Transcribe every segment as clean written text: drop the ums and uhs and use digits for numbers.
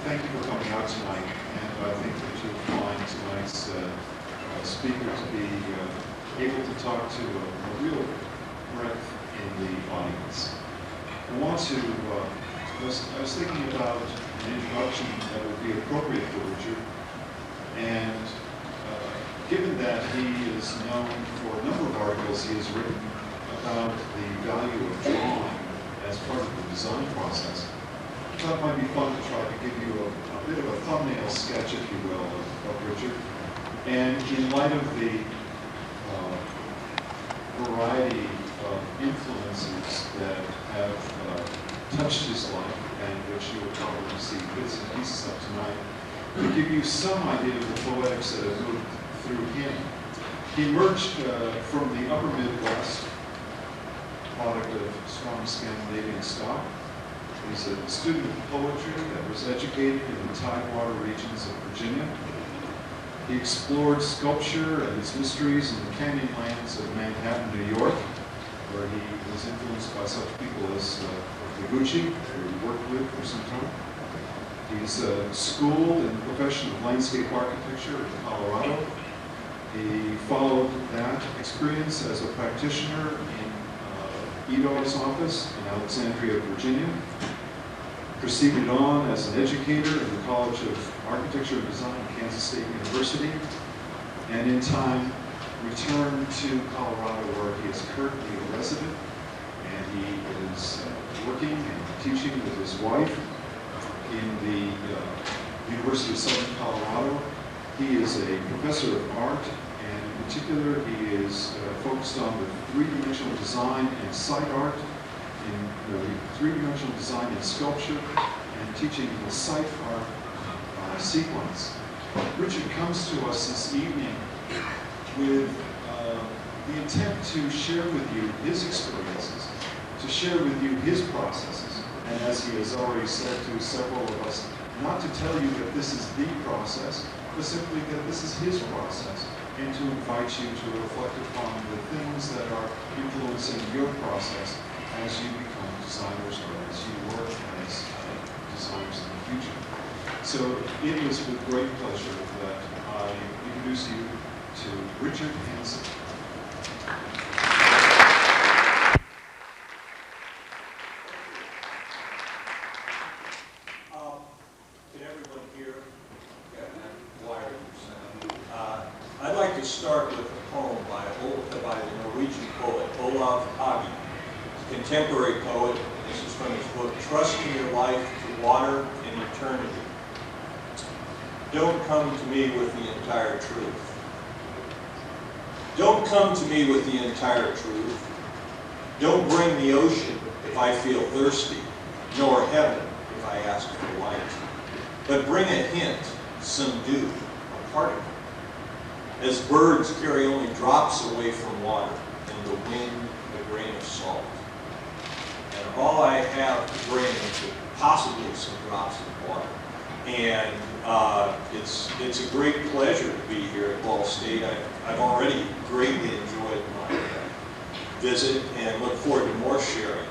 thank you for coming out tonight, and I think that you'll find tonight's speaker to be able to talk to a real breadth in the audience. I want to, I was thinking about an introduction that would be appropriate for Richard, and given that he is known for a number of articles he has written about the value of drawing as part of the design process, I thought it might be fun to try to give you a bit of a thumbnail sketch, if you will, of Richard. And in light of the variety of influences that have touched his life, and which you will probably see bits and pieces of tonight, to give you some idea of the poetics that have moved through him. He emerged from the upper Midwest, product of strong Scandinavian stock. He's a student of poetry that was educated in the Tidewater regions of Virginia. He explored sculpture and its mysteries in the canyon lands of Manhattan, New York, where he was influenced by such people as Noguchi, who he worked with for some time. He's schooled in the profession of landscape architecture in Colorado. He followed that experience as a practitioner in Edo's office in Alexandria, Virginia. Proceeded on as an educator in the College of Architecture and Design at Kansas State University, and in time returned to Colorado, where he is currently a resident, and he is working and teaching with his wife in the University of Southern Colorado. He is a professor of art, and in particular he is focused on the three-dimensional design and site art, in the three-dimensional design and sculpture, and teaching the site art sequence. Richard comes to us this evening with the intent to share with you his experiences, to share with you his processes, and as he has already said to several of us, not to tell you that this is the process, but simply that this is his process, and to invite you to reflect upon the things that are influencing your process as you become designers or as you work as designers in the future. So it is with great pleasure that I introduce you to Richard Hansen. Can everyone hear? Got that wired sound. I'd like to start with a poem by the Norwegian poet Olav Hage, contemporary poet. This is from his book, Trusting Your Life to Water and Eternity. Don't come to me with the entire truth. Don't come to me with the entire truth. Don't bring the ocean if I feel thirsty, nor heaven if I ask for light. But bring a hint, some dew, a particle. As birds carry only drops away from water, and the wind a grain of salt. And all I have to bring is possibly some drops of water. And it's a great pleasure to be here at Ball State. I've already greatly enjoyed my visit and look forward to more sharing.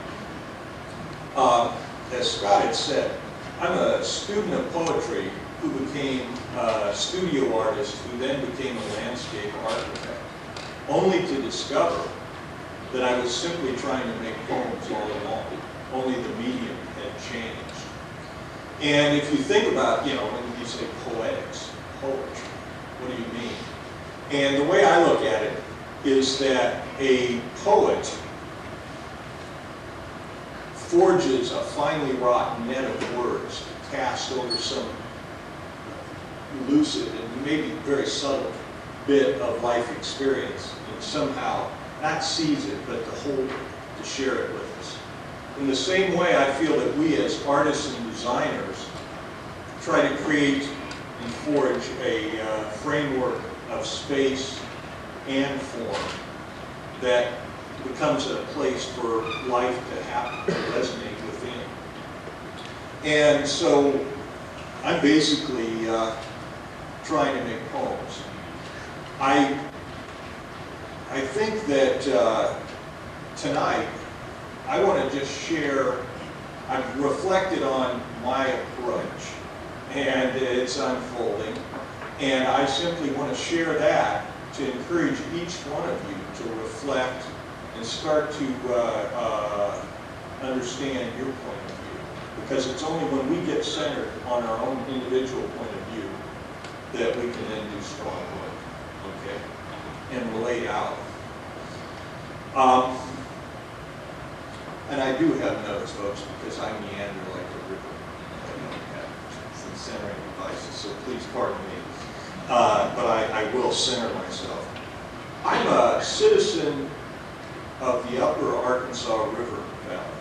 As Scott had said, I'm a student of poetry who became a studio artist who then became a landscape architect, only to discover that I was simply trying to make poems all along. Only the medium had changed. And if you think about, when you say poetics, poetry, what do you mean? And the way I look at it is that a poet forges a finely wrought net of words to cast over some lucid and maybe very subtle bit of life experience, and somehow not seize it, but to hold it, to share it with us. In the same way, I feel that we as artists and designers try to create and forge a framework of space and form that becomes a place for life to happen, to resonate within. And so I'm basically trying to make poems. I think that tonight I want to just share, I've reflected on my approach and it's unfolding. And I simply want to share that to encourage each one of you to reflect and start to understand your point of view. Because it's only when we get centered on our own individual point of view that we can then do strong work, okay, and relate out. And I do have notes, folks, because I meander like a river. I don't have some centering devices, so please pardon me. But I will center myself. I'm a citizen of the upper Arkansas River Valley.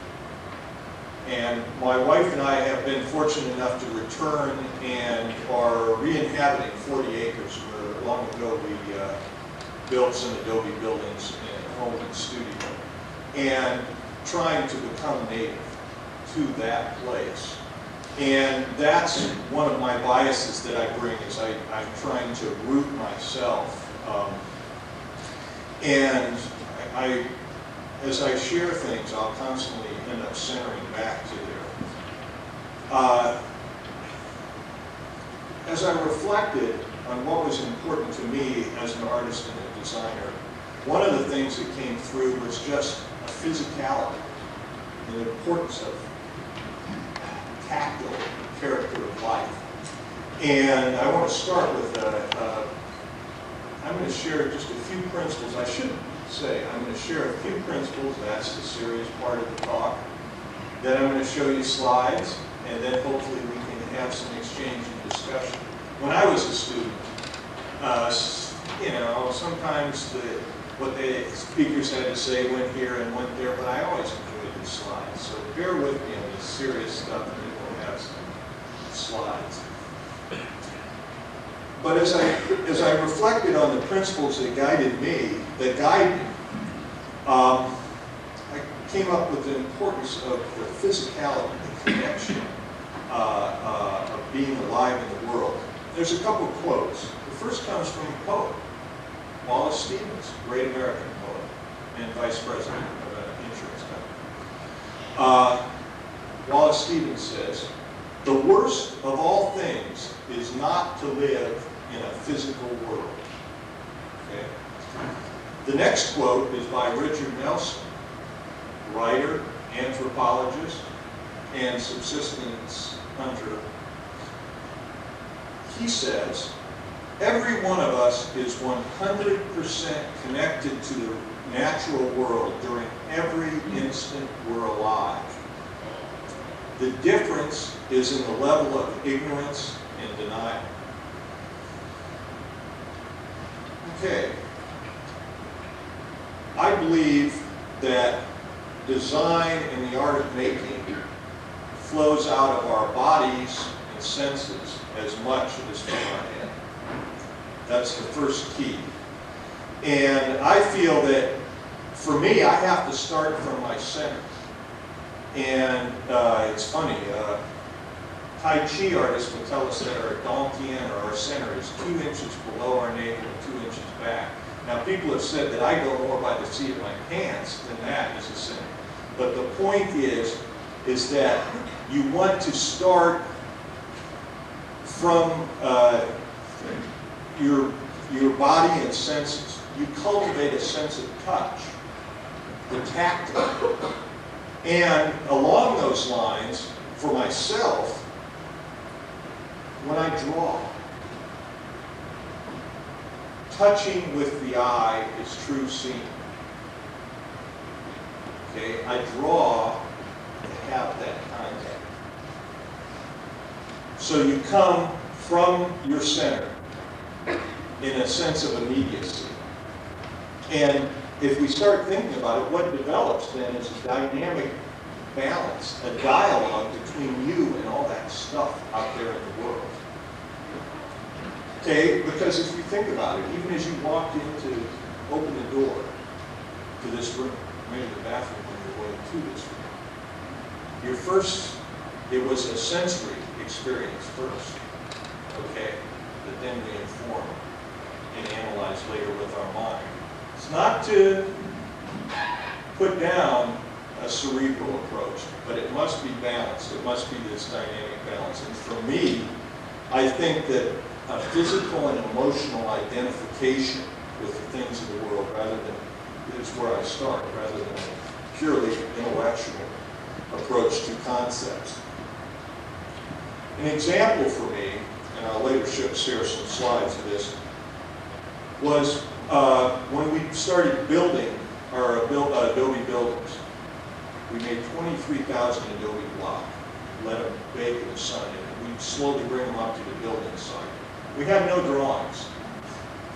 And my wife and I have been fortunate enough to return and are re-inhabiting 40 acres where long ago we built some adobe buildings and home and studio. And trying to become native to that place. And that's one of my biases that I bring is I'm trying to root myself. And as I share things, I'll constantly end up centering back to there. As I reflected on what was important to me as an artist and a designer, one of the things that came through was just a physicality and the importance of tactile character of life. And I want to start with, I'm going to share just a few principles. I should say, I'm going to share a few principles. That's the serious part of the talk. Then I'm going to show you slides, and then hopefully we can have some exchange and discussion. When I was a student, you know, sometimes what the speakers had to say went here and went there, but I always enjoyed the slides. So bear with me on this serious stuff, and then we'll have some slides. But as I reflected on the principles that guided me, I came up with the importance of the physicality, the connection of being alive in the world. There's a couple quotes. The first comes from a poet, Wallace Stevens, great American poet and vice president of an insurance company. Wallace Stevens says, "The worst of all things is not to live in a physical world." Okay? The next quote is by Richard Nelson, writer, anthropologist, and subsistence hunter. He says, "Every one of us is 100% connected to the natural world during every instant we're alive. The difference is in the level of ignorance and denial." Okay. I believe that design and the art of making flows out of our bodies and senses as much as from our head. That's the first key. And I feel that, for me, I have to start from my center. And it's funny, Tai Chi artists will tell us that our dantian, or our center, is 2 inches below our navel and 2 inches back. Now, people have said that I go more by the seat of my pants than that as a center. But the point is that you want to start from your body and senses. You cultivate a sense of touch, the tactile. And along those lines, for myself, when I draw, touching with the eye is true seeing. Okay, I draw to have that contact. So you come from your center in a sense of immediacy. And if we start thinking about it, what develops then is a dynamic balance, a dialogue between you and all that stuff out there in the world. Okay, because if you think about it, even as you walked open the door to this room, maybe the bathroom on your way to this room, it was a sensory experience first, okay, that then we inform and analyze later with our mind. It's not to put down a cerebral approach, but it must be balanced. It must be this dynamic balance. And for me, I think that a physical and emotional identification with the things of the world is where I start, rather than a purely intellectual approach to concepts. An example for me, and I'll later share some slides of this, was when we started building our Adobe buildings. We made 23,000 Adobe block, let them bake in the sun, and we slowly bring them up to the building site. We had no drawings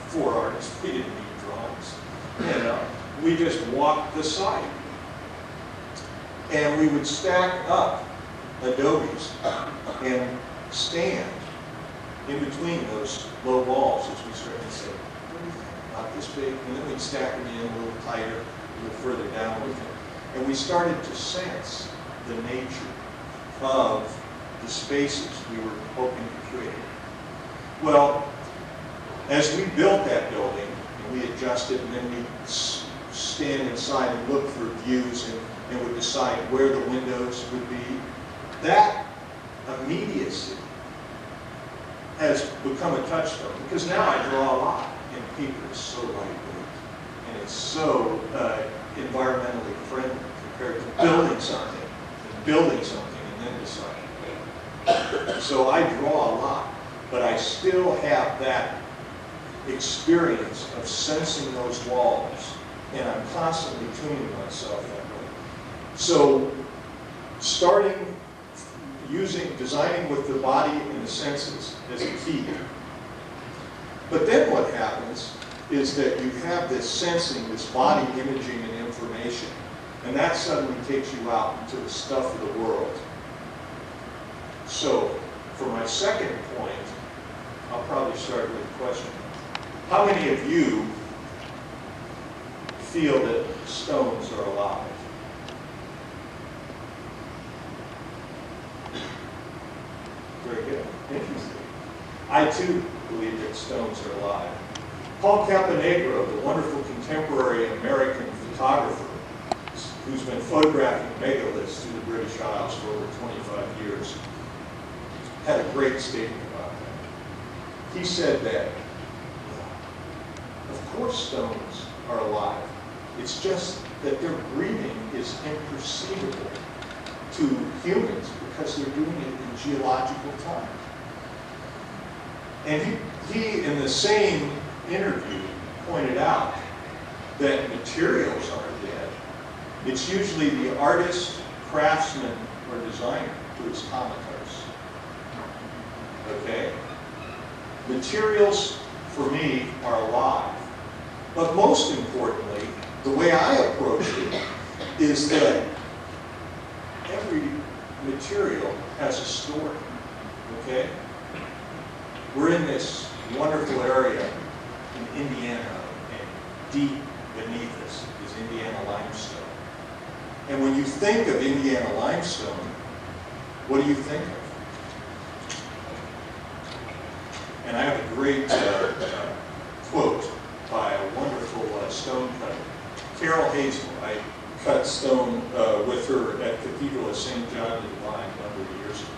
for artists. We didn't need drawings. You know, we just walked the site. And we would stack up Adobes and stand in between those low walls as we started to say, not this big, and then we'd stack them in a little tighter, a little further down with it. And we started to sense the nature of the spaces we were hoping to create. Well, as we built that building, and we adjusted, and then we'd stand inside and look for views and would decide where the windows would be, that immediacy has become a touchstone, because now I draw a lot, and paper is so lightweight, and it's so environmentally friendly compared to building something, and then deciding. So I draw a lot, but I still have that experience of sensing those walls, and I'm constantly tuning myself that way. So starting designing with the body and the senses is a key. But then what happens is that you have this sensing, this body imaging and information, and that suddenly takes you out into the stuff of the world. So for my second point, I'll probably start with a question. How many of you feel that stones are alive? Very good. Interesting. I too believe that stones are alive. Paul Caponegro, the wonderful contemporary American photographer who's been photographing megaliths through the British Isles for over 25 years, had a great statement about that. He said that, of course stones are alive. It's just that their breathing is imperceivable to humans because they're doing it in geological time. And he in the same interview, pointed out that materials aren't dead. It's usually the artist, craftsman, or designer who is comatose. Okay? Materials, for me, are alive. But most importantly, the way I approach it is that every material has a story. Okay? We're in this wonderful area in Indiana, and deep beneath us is Indiana limestone. And when you think of Indiana limestone, what do you think of? And I have a great quote by a wonderful stone cutter, Carol Hazel. I cut stone with her at Cathedral of St. John the Divine a number of years ago.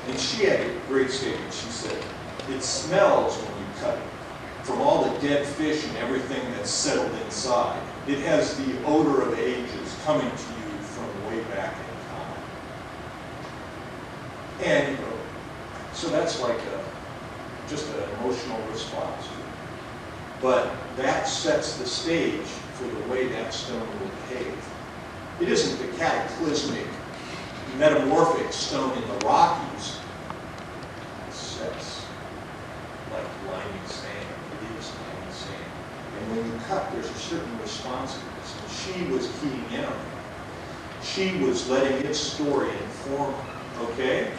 And she had a great statement. She said, it smells when you cut it. From all the dead fish and everything that's settled inside, it has the odor of ages coming to you from way back in time. And so that's like just an emotional response. But that sets the stage for the way that stone will behave. It isn't the cataclysmic, metamorphic stone in the Rockies. It sets like limey sand. It is limey sand. And when you cut, there's a certain responsiveness. And she was keying in on it. She was letting its story inform her. Okay?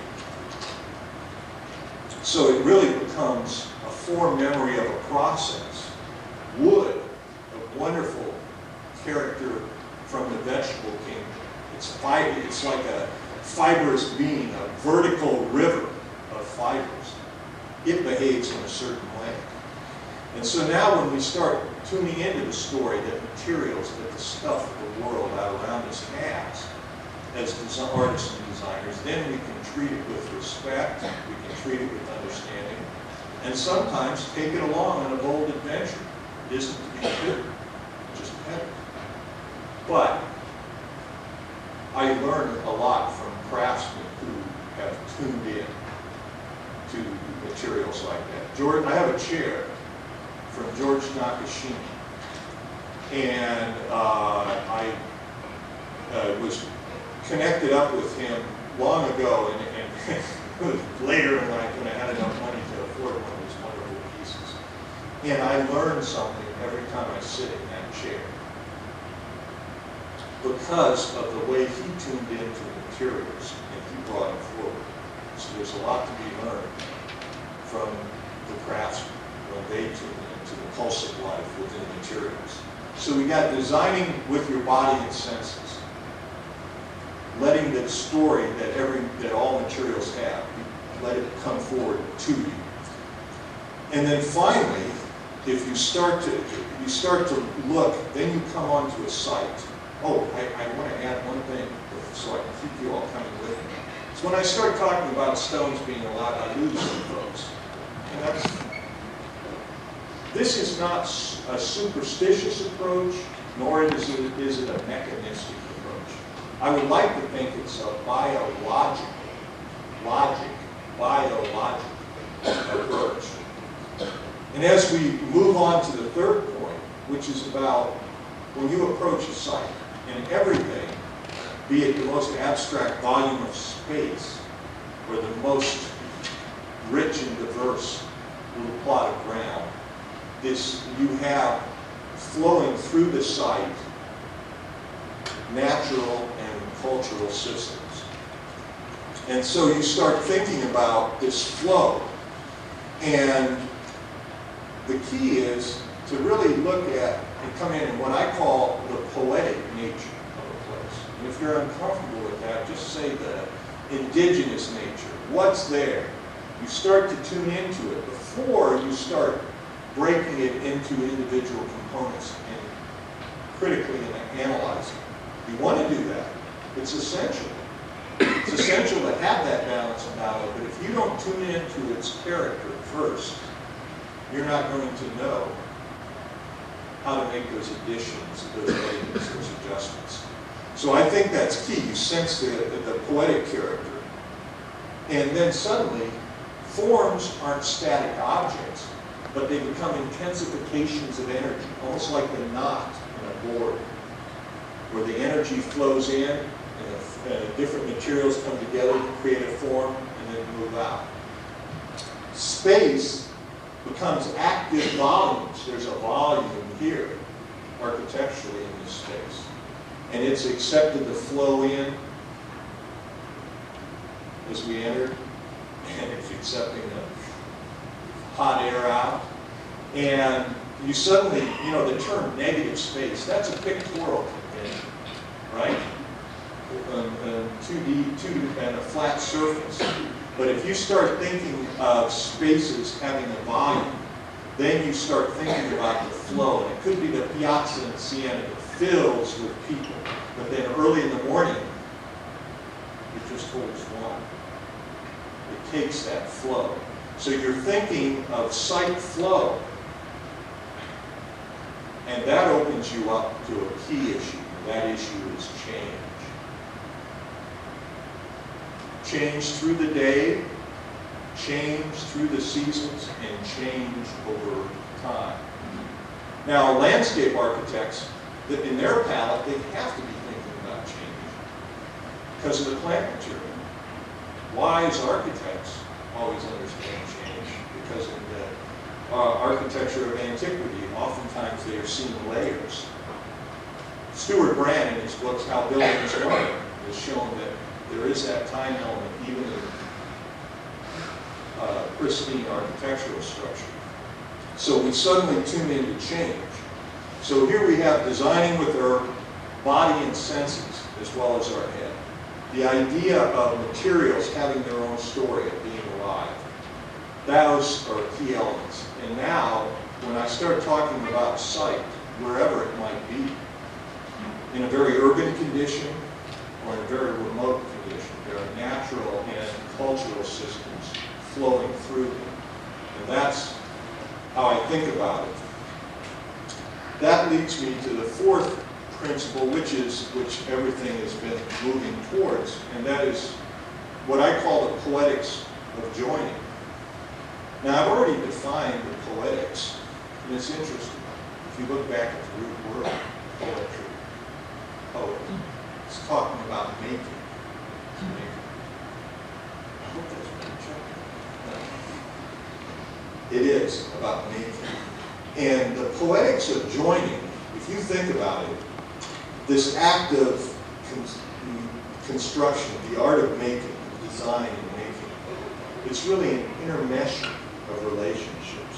So it really becomes a form memory of a process. Wood, a wonderful character from the vegetable kingdom. It's like a fibrous being, a vertical river of fibers. It behaves in a certain way. And so now when we start tuning into the story that materials, that the stuff of the world out around us has, as artists and designers, then we can treat it with respect, we can treat it with understanding, and sometimes take it along on a bold adventure. It isn't to be feared, just pet it. But I learned a lot from craftsmen who have tuned in to materials like that. I have a chair from George Nakashima, and I was connected up with him long ago, and it was later when I had enough money to afford one of his wonderful pieces. And I learned something every time I sit in that chair because of the way he tuned into the materials and he brought it forward. So there's a lot to be learned from the craftsmen when they tune into the pulse of life within materials. So we got designing with your body and senses, letting the story that all materials have, let it come forward to you. And then finally, if you start to look, then you come onto a site. Oh, I want to add one thing so I can keep you all coming with me. So when I start talking about stones being allowed, I lose some folks. And this is not a superstitious approach, nor is it a mechanistic approach. I would like to think it's a biological approach. And as we move on to the third point, which is about when you approach a site, and everything, be it the most abstract volume of space or the most rich and diverse little plot of ground, you have flowing through the site natural and cultural systems. And so you start thinking about this flow. And the key is to really look at and come in and what I call the poetic nature of a place. And if you're uncomfortable with that, just say the indigenous nature. What's there? You start to tune into it before you start breaking it into individual components and critically analyzing. You want to do that. It's essential. It's essential to have that balance about it, but if you don't tune into its character first, you're not going to know how to make those additions, those edits, those adjustments. So I think that's key. You sense the poetic character. And then suddenly, forms aren't static objects, but they become intensifications of energy, almost like the knot in a board, where the energy flows in and different materials come together to create a form and then move out. Space becomes active volumes. There's a volume here, architecturally, in this space. And it's accepted to flow in as we enter, and it's accepting the hot air out. And you suddenly, the term negative space, that's a pictorial convention, right? 2D and a flat surface. But if you start thinking of spaces having a volume, then you start thinking about the flow. And it could be the piazza in Siena that fills with people. But then early in the morning, it just holds one. It takes that flow. So you're thinking of site flow. And that opens you up to a key issue. And that issue is change. Change through the day, change through the seasons, and change over time. Now, landscape architects, in their palette, they have to be thinking about change because of the plant material. Wise architects always understand change because in the architecture of antiquity, oftentimes they are seeing layers. Stuart Brand, in his books, How Buildings Learn, has shown that there is that time element even in pristine architectural structure. So we suddenly tune into change. So here we have designing with our body and senses as well as our head. The idea of materials having their own story of being alive. Those are key elements. And now, when I start talking about site, wherever it might be, in a very urban condition or in a very remote condition, there are natural and cultural systems flowing through them. And that's how I think about it. That leads me to the fourth principle, which everything has been moving towards, and that is what I call the poetics of joining. Now, I've already defined the poetics, and it's interesting. If you look back at the root word, poetry, poet, it's talking about making. I hope that's what you're checking. It is about making. And the poetics of joining, if you think about it, this act of construction, the art of making, design and making, it's really an intermeshing of relationships.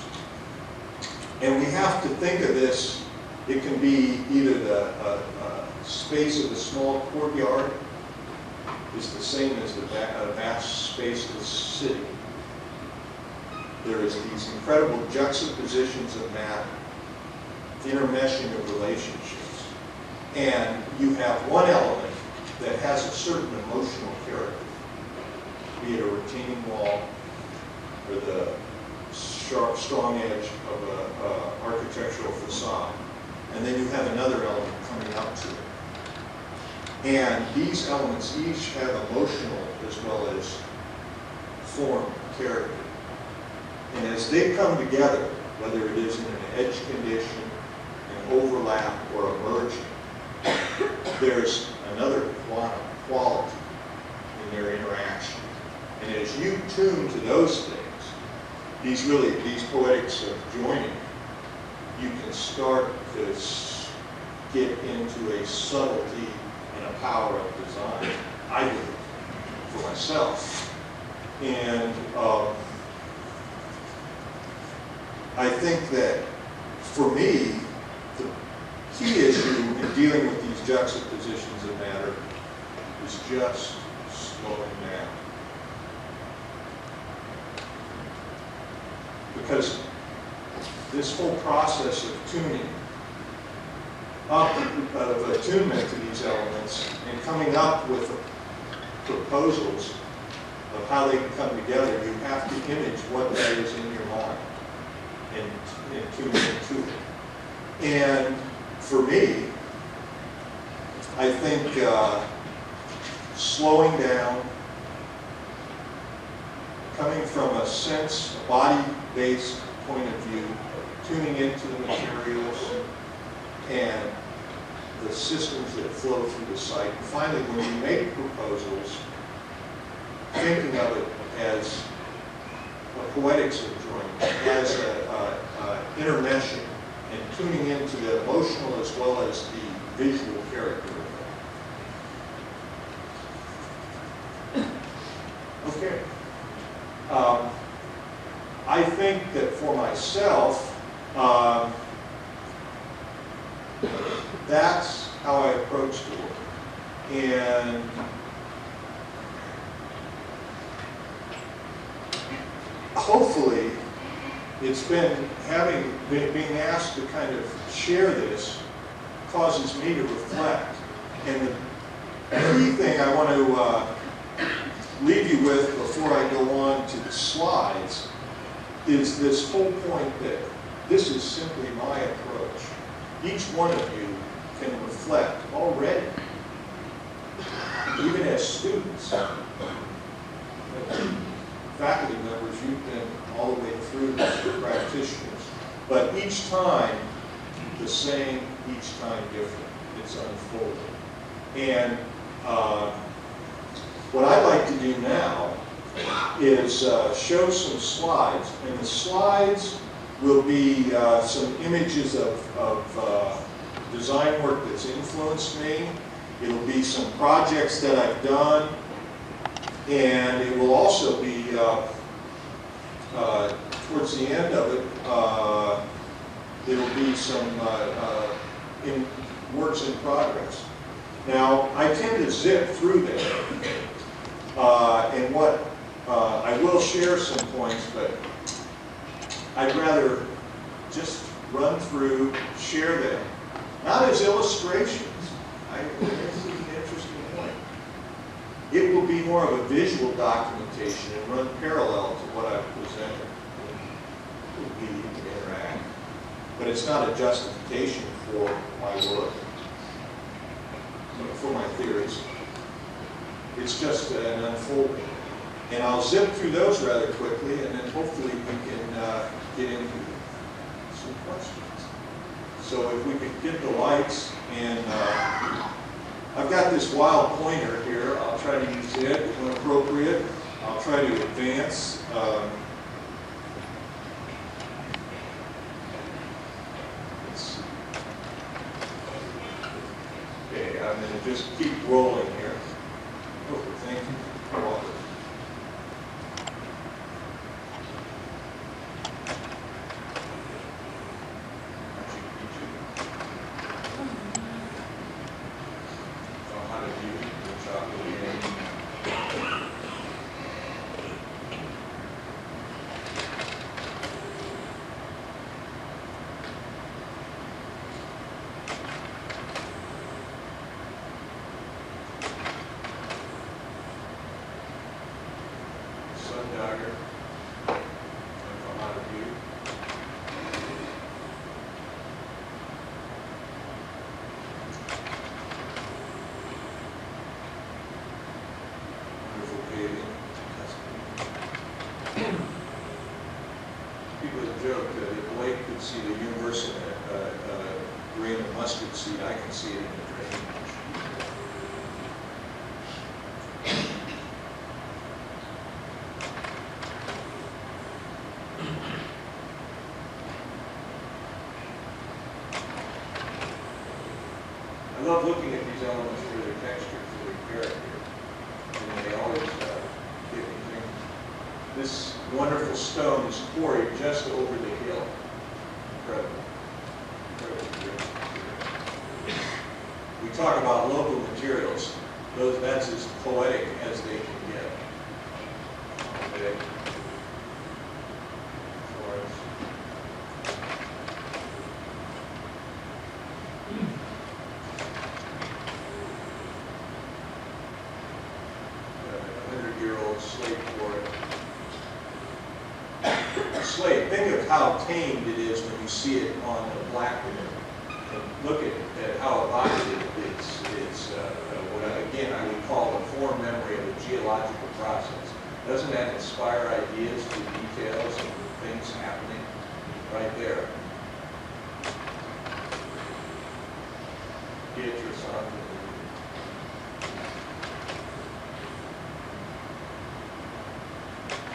And we have to think of this, it can be either the space of a small courtyard is the same as the vast space of the city. There is these incredible juxtapositions of matter, intermeshing of relationships. And you have one element that has a certain emotional character, be it a retaining wall or the sharp, strong edge of an architectural facade. And then you have another element coming up to it. And these elements each have emotional as well as form, character. And as they come together, whether it is in an edge condition, an overlap, or a merging, there's another quality in their interaction. And as you tune to those things, these poetics of joining, you can start to get into a subtlety and a power of design, I believe, for myself. And I think that, for me, the key issue in dealing with these juxtapositions of matter is just slowing down. Because this whole process of tuning up, of attunement to these elements and coming up with proposals of how they can come together, you have to image what that is in your mind and tune into it. And for me, I think slowing down, coming from a sense, a body-based point of view, tuning into the materials and the systems that flow through the site. And finally, when you make proposals, thinking of it as a poetics of joining, as an intermeshing, and tuning into the emotional as well as the visual character of it. Okay. I think that for myself, that's how I approach the work. And hopefully, it's been being asked to kind of share this causes me to reflect. And the key thing I want to leave you with before I go on to the slides is this whole point that this is simply my approach. Each one of you can reflect already, even as students, faculty members, you've been all the way through this, you're practitioners. But each time the same, each time different. It's unfolding. And what I'd like to do now is show some slides. And the slides will be some images of design work that's influenced me. It'll be some projects that I've done. And it will also be, towards the end of it, there will be some works in progress. Now, I tend to zip through there. And what I will share some points, but I'd rather just run through, share them, not as illustrations. This is an interesting point. It will be more of a visual documentation and run parallel to what I've presented. It will be you can interact. But it's not a justification for my work, for my theories. It's just an unfolding. And I'll zip through those rather quickly, and then hopefully we can get into some questions. So if we could get the lights, and I've got this wild pointer here. I'll try to use it when appropriate. I'll try to advance. Let's see. Okay, I'm going to just keep rolling here. Oh, thank you. Water. People joke that if Blake could see the universe in a grain of mustard seed, I can see it in a drainage. I love looking at these elements for their texture, for their character. And they always give me things. This wonderful stone is quarried just over the hill. Incredible. Incredible. We talk about local materials. That's as poetic as they can get. Okay. Think of how tamed it is when you see it on a black woman. And look at how evocative it's what again I would call a form memory of a geological process. Doesn't that inspire ideas for details and things happening right there? Beatrice on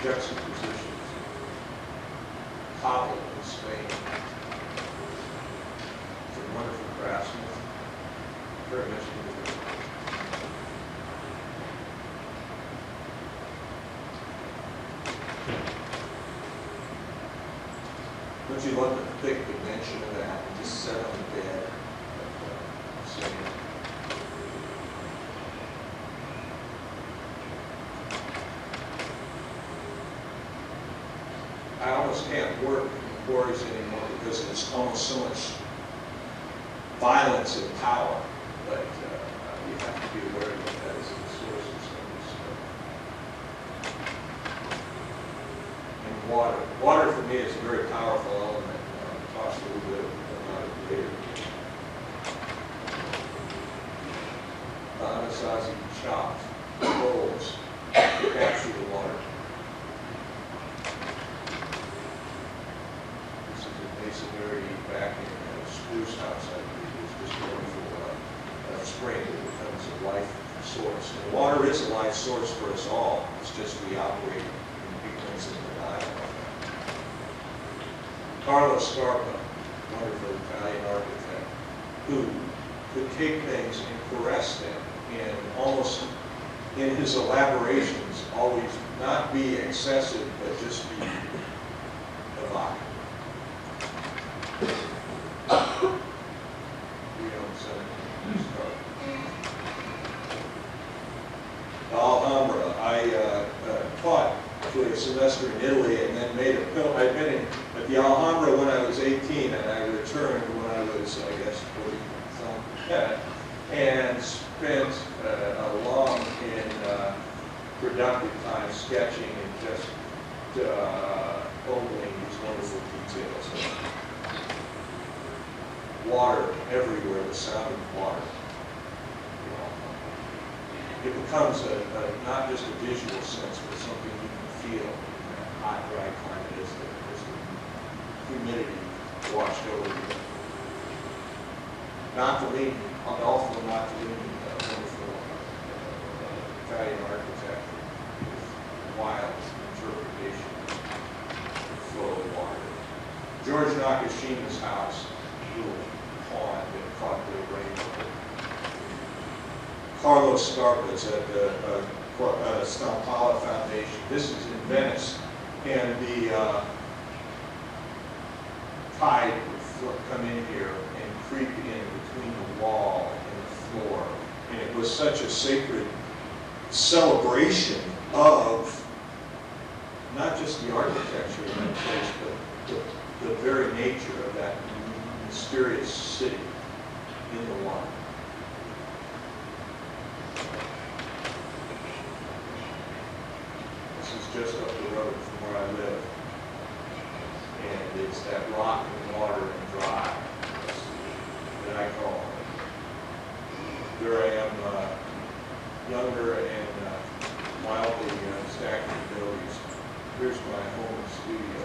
juxtapositions. Cobble in Spain. It's a wonderful craftsman. Very much beautiful. Don't you love the thick dimension of that? Just set on the bed. I almost can't work in quarries anymore because there's almost so much violence and power. But you have to be aware of that as the source of some of this stuff. And water. Water for me is a very powerful element. I'll talk a little bit about it later. The Anasazi chops, bowls, to capture the water. Masonry back in a spruce house, I believe, is just a wonderful spring that becomes a life source. And water is a life source for us all. It's just we operate in ignorance and denial. Carlo Scarpa, wonderful Italian architect, who could take things and caress them and almost in his elaborations always not be excessive but just be evocative. The Alhambra. I taught for a semester in Italy and then made a film. I'd been at the Alhambra when I was 18 and I returned when I was, I guess, 40 something. Yeah. and spent a long and productive time sketching and just ogling these wonderful details. Water everywhere, the sound of water. It becomes not just a visual sense, but something you can feel in that hot, dry climate as the humidity washed over you. Nathaniel, also Nathaniel, wonderful Italian architect with wild interpretation of flow of water. George Nakashima's house, little pond that caught the rain. Carlos Scarpa's at the Stampala Foundation. This is in Venice, and the tide would come in here and creep in between the wall and the floor. And it was such a sacred celebration of not just the architecture of that place, but the very nature of that mysterious city in the water. Just up the road from where I live. And it's that rock and water and dry that I call it. There I am, younger and mildly stacking abilities. Here's my home studio.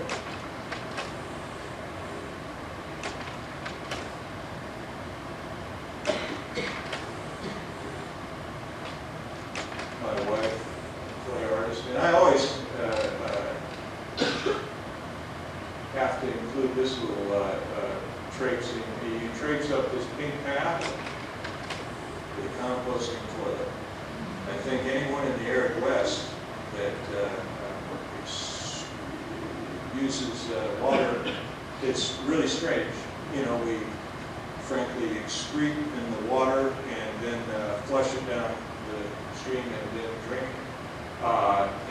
My wife, clay artist, and I always have to include this little traipsing. You traipse up this pink path to the composting toilet. I think anyone in the arid west that uses water, it's really strange. You know, we frankly excrete in the water and then flush it down the stream and then drink it.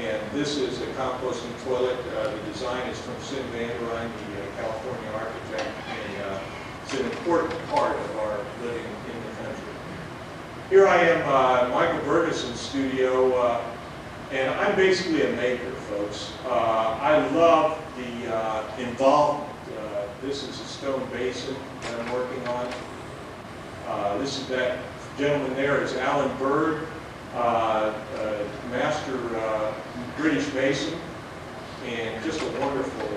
And this is a composting toilet. The design is from Sim Van der Rijn, the California architect, and it's an important part of our living in the country. Here I am, Michael Bergeson's studio, and I'm basically a maker, folks. I love the involvement. This is a stone basin that I'm working on. This is that gentleman there is Alan Bird. Master British mason, and just a wonderful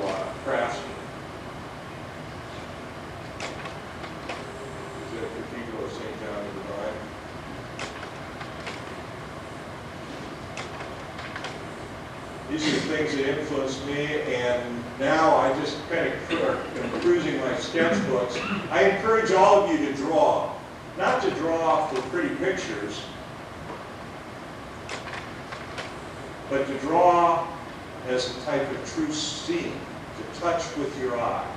craftsman. This is the Cathedral of St. John of the Divine. These are the things that influenced me, and now I just kind of am cruising my sketchbooks. I encourage all of you to draw, not to draw for pretty pictures, but to draw as a type of true seeing, to touch with your eye.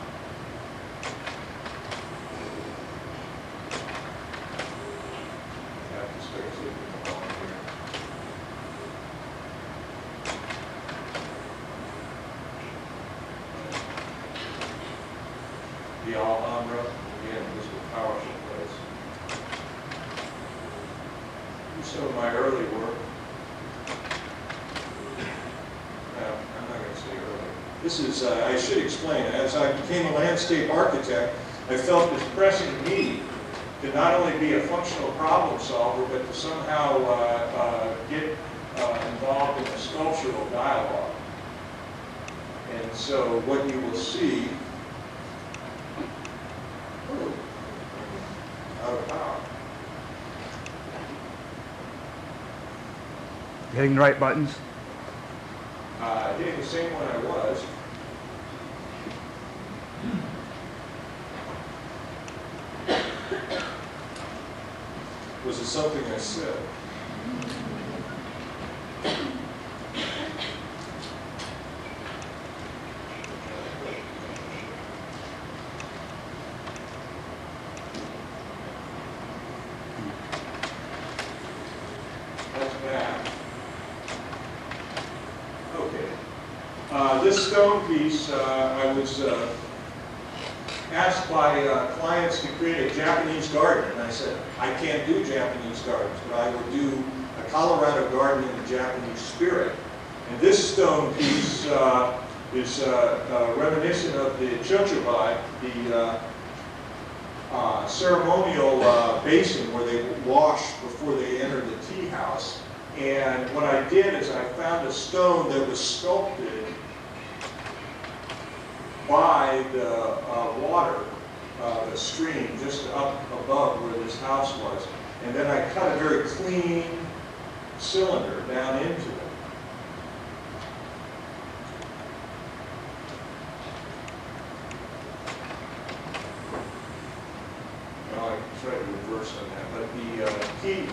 I have to start sleeping along here. The Alhambra, again, this is a powerful place. Here's some of my early work. I'm not going to say early. This is, I should explain, as I became a landscape architect, I felt this pressing need to not only be a functional problem solver, but to somehow get involved in a sculptural dialogue. And so what you will see, out of power. You hitting the right buttons? Hitting the same one I was. Was it something I said? That's bad. Okay. This stone piece, I was asked by clients to create a Japanese garden, and I said, I can't do Japanese gardens, but I will do a Colorado garden in the Japanese spirit. And this stone piece is reminiscent of the chochobai, the ceremonial basin where they wash before they enter the tea house. And what I did is I found a stone that was sculpted by the water, the stream, just up above where this house was. And then I cut a very clean cylinder down into it. Well, I can try to reverse on that, but the key,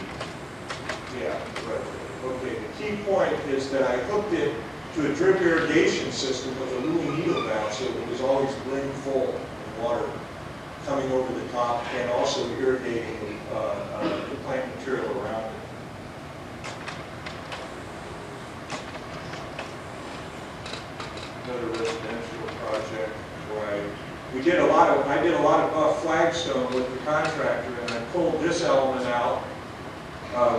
yeah, right. Okay, the key point is that I hooked it to a drip irrigation system with a Louis needle valve, so it was always brim full and water coming over the top and also irrigating the plant material around it. Another residential project where I did a lot of flagstone with the contractor, and I pulled this element out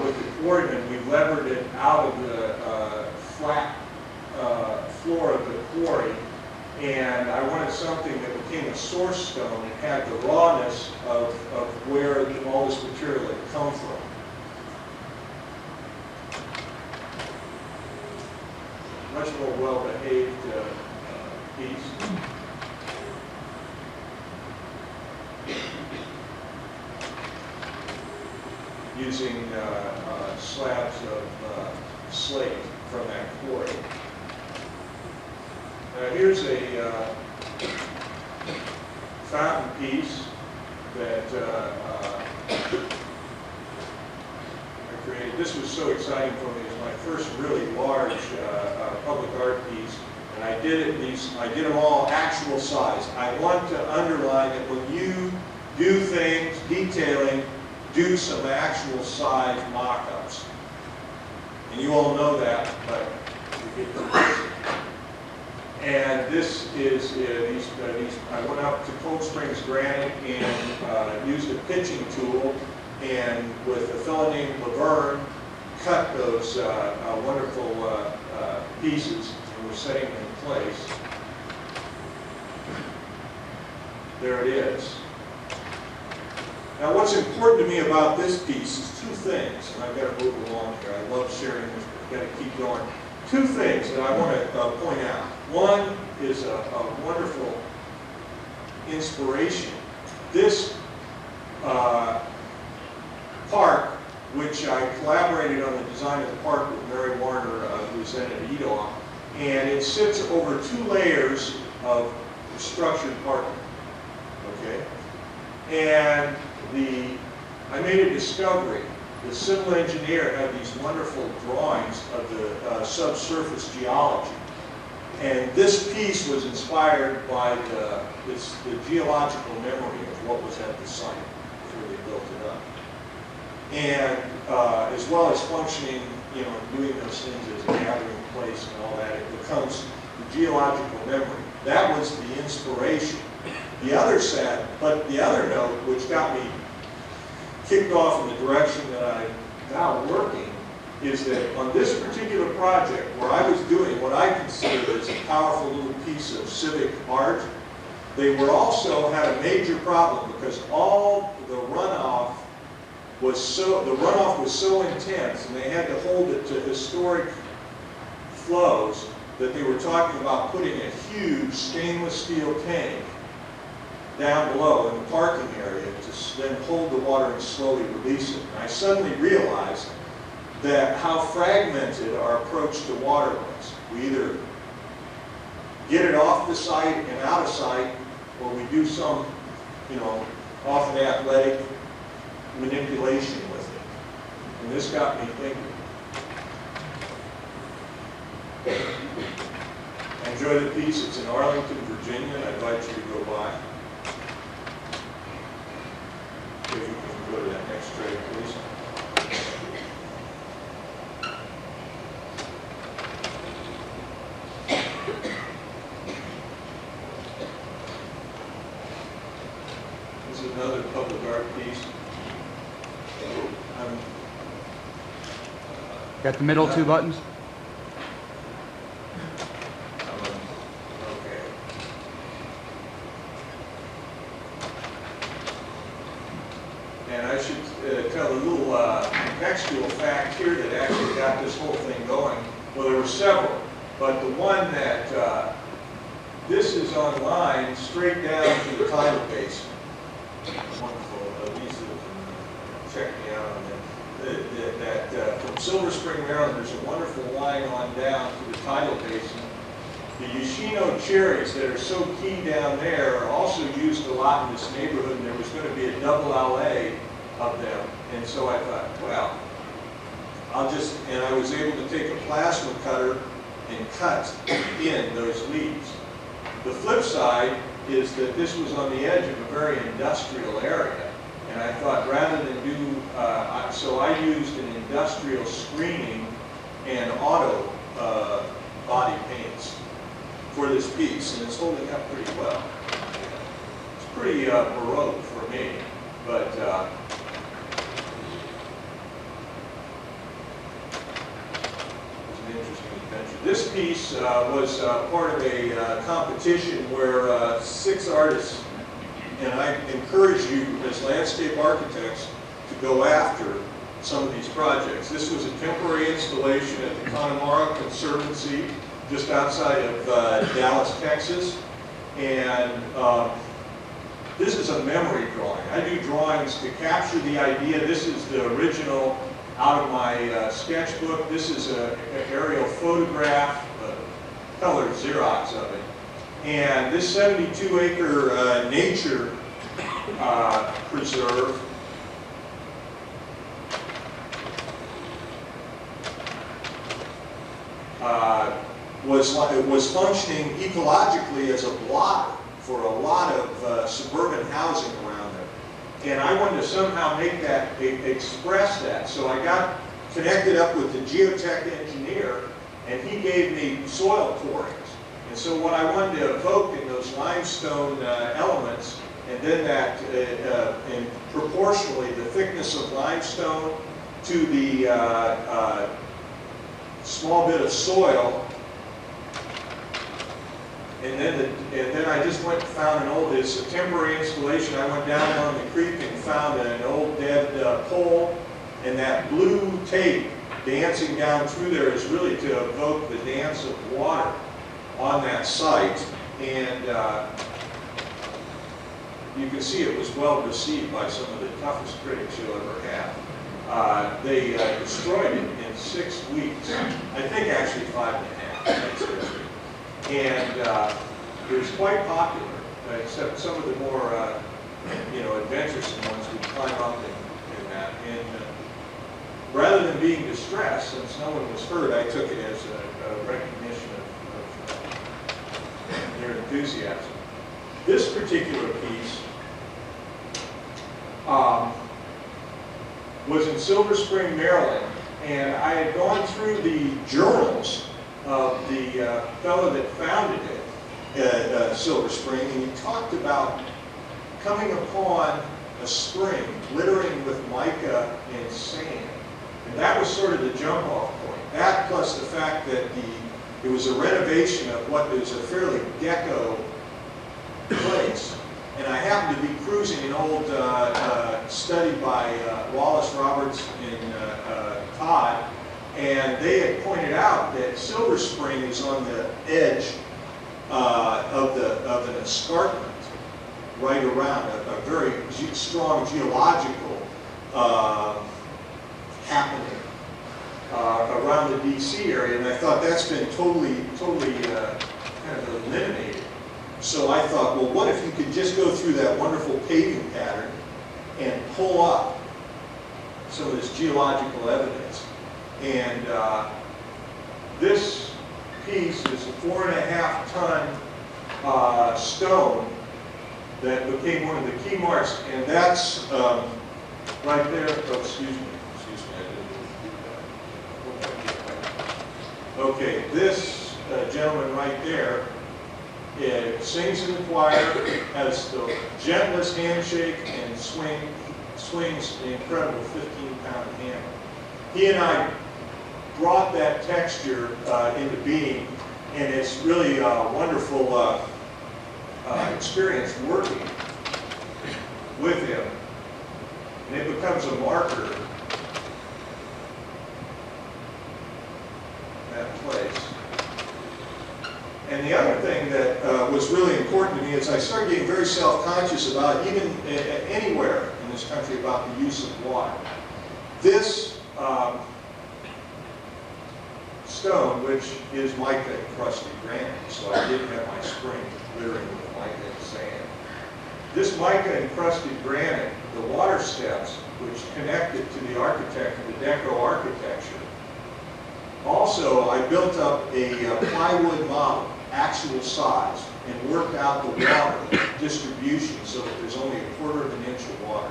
with the quarryman. We levered it out of the flat floor of the quarry, and I wanted something that became a source stone and had the rawness of where all this material had come from. Much more well-behaved piece. Using slabs of slate from that quarry. Here's a fountain piece that I created. This was so exciting for me. It was my first really large public art piece, and I did them all actual size. I want to underline that when you do things, detailing, do some actual size mock-ups. And you all know that, but you get the And this is, I went up to Cold Springs Granite and used a pitching tool, and with a fellow named Laverne, cut those wonderful pieces, and we're setting them in place. There it is. Now what's important to me about this piece is two things, and I've got to move along here. I love sharing this, but I've got to keep going. Two things that I want to point out. One is a wonderful inspiration. This park, which I collaborated on the design of the park with Mary Warner, who's then at EDOC, and it sits over 2 layers of structured parking. Okay? And I made a discovery. The civil engineer had these wonderful drawings of the subsurface geology. And this piece was inspired by the geological memory of what was at the site before they built it up. And as well as functioning, doing those things as a gathering place and all that, it becomes the geological memory. That was the inspiration. The other note, which got me kicked off in the direction that I'm now working, is that on this particular project, where I was doing what I consider as a powerful little piece of civic art, they were also had a major problem because all the runoff was so intense, and they had to hold it to historic flows, that they were talking about putting a huge stainless steel tank down below in the parking area to then hold the water and slowly release it. And I suddenly realized that how fragmented our approach to water was. We either get it off the site and out of sight, or we do some, often athletic manipulation with it. And this got me thinking. I enjoy the piece. It's in Arlington, Virginia, and I invite you to go by. If you can go to that next tray, please. Got the middle two buttons? Okay. And I should tell a little textual fact here that actually got this whole thing going. Well, there were several, but the one that this is online straight down to the tidal basin. Wonderful. Lisa can check me out on that. From Silver Spring, Maryland, there's a wonderful line on down to the tidal basin. The Yoshino cherries that are so key down there are also used a lot in this neighborhood, and there was going to be a double LA of them. And so I thought, well, and I was able to take a plasma cutter and cut in those leaves. The flip side is that this was on the edge of a very industrial area. And I thought rather than do, so I used an industrial screening and auto body paints for this piece, and it's holding up pretty well. It's pretty baroque for me, but it's an interesting adventure. This piece was part of a competition where 6 artists, and I encourage you as landscape architects to go after some of these projects. This was a temporary installation at the Connemara Conservancy just outside of Dallas, Texas. And this is a memory drawing. I do drawings to capture the idea. This is the original out of my sketchbook. This is an aerial photograph, color Xerox of it. And this 72-acre nature preserve was functioning ecologically as a blotter for a lot of suburban housing around there. And I wanted to somehow make that, express that. So I got connected up with the geotech engineer, and he gave me soil corings. And so what I wanted to evoke in those limestone elements, and then that, and proportionally the thickness of limestone to the small bit of soil, and then I just went and found it's a temporary installation. I went down on the creek and found an old dead pole, and that blue tape dancing down through there is really to evoke the dance of water on that site. And you can see it was well received by some of the toughest critics you'll ever have. They destroyed it in 6 weeks. I think actually 5.5. And it was quite popular, except some of the more adventuresome ones would climb up in that. And rather than being distressed, since no one was hurt, I took it as a recognition of their enthusiasm. This particular piece was in Silver Spring, Maryland, and I had gone through the journals of the fellow that founded it at Silver Spring, and he talked about coming upon a spring glittering with mica and sand. And that was sort of the jump-off point. That plus the fact that it was a renovation of what is a fairly deco place. And I happened to be cruising an old study by Wallace Roberts and Todd, and they had pointed out that Silver Spring is on the edge of an escarpment right around a very strong geological happening around the DC area, and I thought that's been totally kind of eliminated. So I thought, well, what if you could just go through that wonderful paving pattern and pull up some of this geological evidence. And this piece is a 4.5-ton stone that became one of the key marks, and that's right there. Oh, excuse me, I didn't do that. Okay, this gentleman right there sings in the choir, has the gentlest handshake, and swings the incredible 15-pound hammer. He and I brought that texture into being, and it's really a wonderful experience working with him. And it becomes a marker in that place. And the other thing that was really important to me is I started getting very self-conscious about, even anywhere in this country, about the use of water. This stone, which is mica encrusted granite, so I didn't have my spring glittering with mica and sand. This mica encrusted granite, the water steps, which connect it to the architect, the deco architecture. Also, I built up a plywood model, actual size, and worked out the water distribution so that there's only 1/4 of an inch of water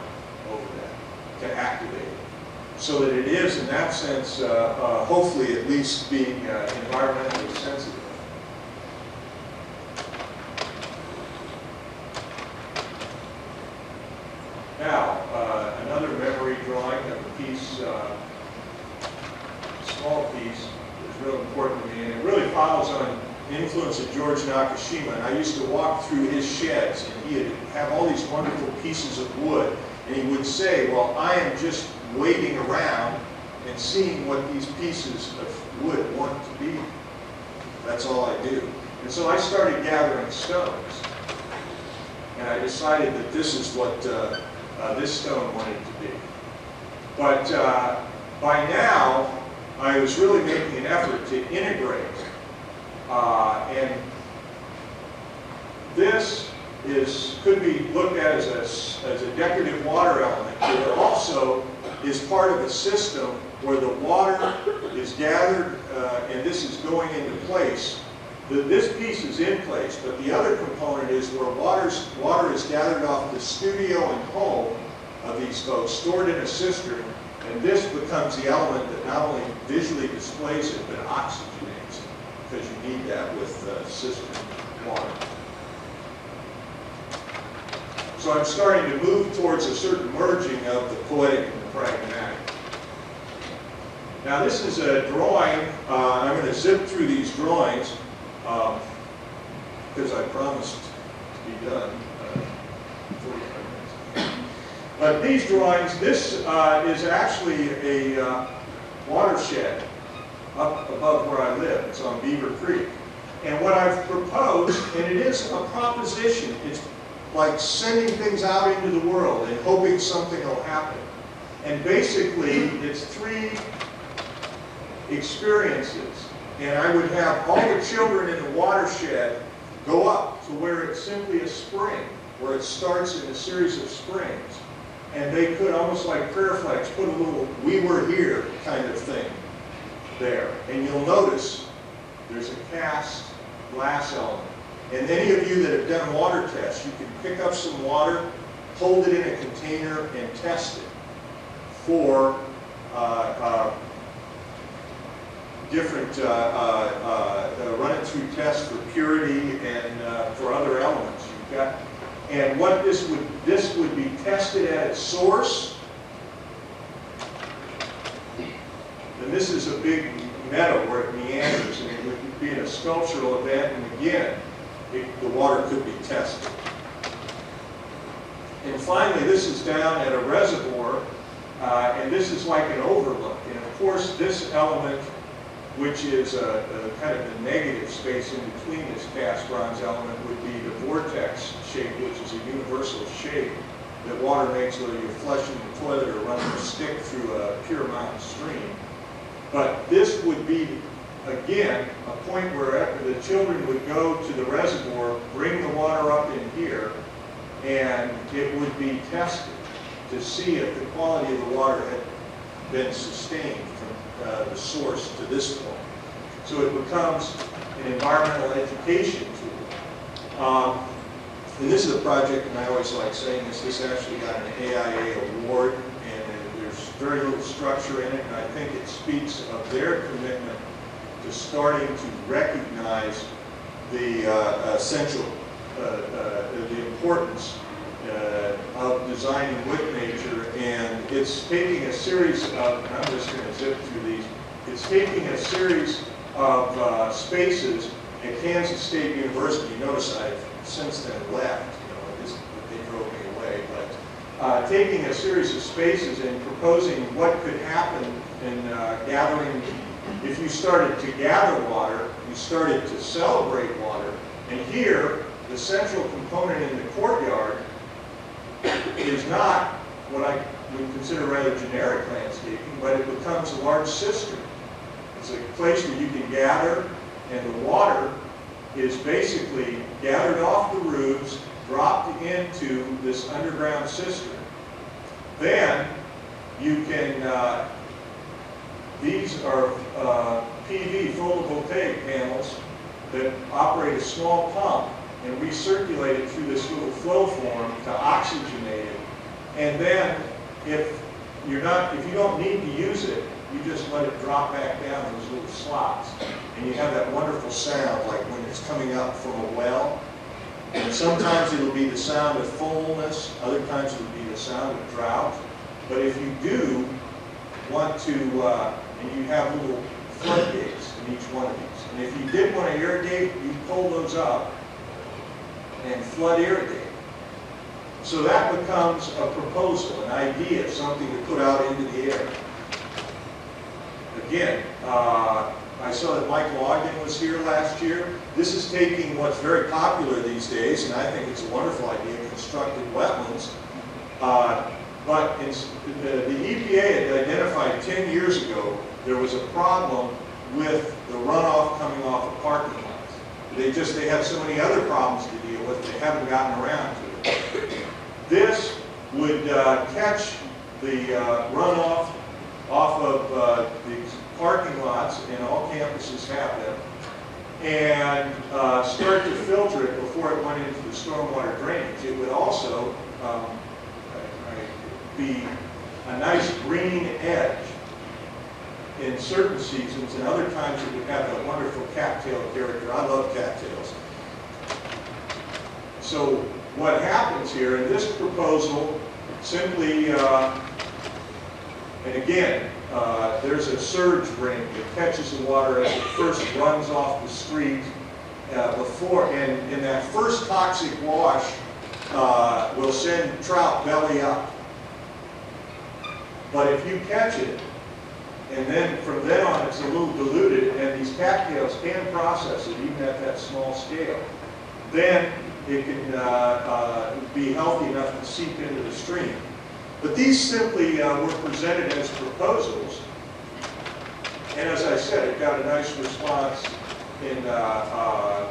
over that to activate it. So that it is, in that sense, hopefully at least being environmentally sensitive. Now, another memory drawing of a piece, small piece, is real important to me, and it really follows on the influence of George Nakashima. And I used to walk through his sheds, and he would have all these wonderful pieces of wood, and he would say, well, I am just waiting around and seeing what these pieces of wood want to be. That's all I do. And so I started gathering stones, and I decided that this is what this stone wanted to be. But by now, I was really making an effort to integrate. And this could be looked at as a decorative water element, but it also is part of a system where the water is gathered and this is going into place. This piece is in place, but the other component is where water is gathered off the studio and home of these folks, stored in a cistern, and this becomes the element that not only visually displays it, but oxygenates it, because you need that with cistern water. So I'm starting to move towards a certain merging of the poetic and the pragmatic. Now this is a drawing. I'm going to zip through these drawings because I promised to be done in 45 minutes. But these drawings, this is actually a watershed up above where I live. It's on Beaver Creek. And what I've proposed, and it is a proposition, it's like sending things out into the world and hoping something will happen. And basically, it's 3 experiences. And I would have all the children in the watershed go up to where it's simply a spring, where it starts in a series of springs. And they could, almost like prayer flags, put a little "we were here" kind of thing there. And you'll notice there's a cast glass element. And any of you that have done water tests, you can pick up some water, hold it in a container, and test it for different, run it through tests for purity and for other elements. You've got, and what this would be tested at its source. And this is a big meadow where it meanders, and it would be in a sculptural event, and again, the water could be tested. And finally, this is down at a reservoir, and this is like an overlook. And of course, this element, which is a kind of the negative space in between this cast bronze element, would be the vortex shape, which is a universal shape that water makes whether you're flushing the toilet or running a stick through a pure mountain stream. But this would be, again, a point where the children would go to the reservoir, bring the water up in here, and it would be tested to see if the quality of the water had been sustained from the source to this point. So it becomes an environmental education tool. And this is a project, and I always like saying this actually got an AIA award, and there's very little structure in it, and I think it speaks of their commitment to starting to recognize the essential, the importance of designing with nature, and it's taking a series of, and I'm just going to zip through these, It's taking a series of spaces at Kansas State University. Notice I've since then left, they drove me away, but taking a series of spaces and proposing what could happen in gathering. If you started to gather water, you started to celebrate water, and here, the central component in the courtyard is not what I would consider rather generic landscaping, but it becomes a large cistern. It's a place where you can gather, and the water is basically gathered off the roofs, dropped into this underground cistern. Then you can, these are PV photovoltaic panels that operate a small pump and recirculate it through this little flow form to oxygenate it. And then if you don't need to use it, you just let it drop back down those little slots. And you have that wonderful sound like when it's coming up from a well. And sometimes it'll be the sound of fullness, other times it'll be the sound of drought. But if you do want to, and you have little floodgates in each one of these. And if you did want to irrigate, you pull those up and flood irrigate. So that becomes a proposal, an idea, something to put out into the air. Again, I saw that Michael Ogden was here last year. This is taking what's very popular these days, and I think it's a wonderful idea, constructed wetlands. But the EPA had identified 10 years ago there was a problem with the runoff coming off of parking lots. They have so many other problems to deal with, they haven't gotten around to it. This would catch the runoff off of these parking lots, and all campuses have them, and start to filter it before it went into the stormwater drainage. It would also be a nice green edge in certain seasons, and other times it would have that wonderful cattail character. I love cattails. So what happens here in this proposal simply, and again, there's a surge ring that catches the water as it first runs off the street and that first toxic wash will send trout belly up. But if you catch it, and then from then on it's a little diluted, and these cattails can process it even at that small scale, then it can be healthy enough to seep into the stream. But these simply were presented as proposals, and as I said, it got a nice response in an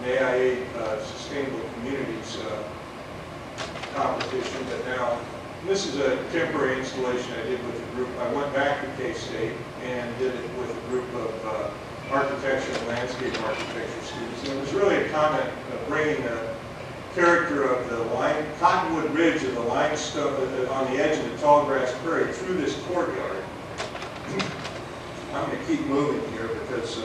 AIA Sustainable Communities competition. But now, this is a temporary installation I did with a group. I went back to K-State and did it with a group of architecture and landscape architecture students. And it was really a comment of bringing the character of the cottonwood ridge of the limestone on the edge of the tall grass prairie through this courtyard. I'm going to keep moving here because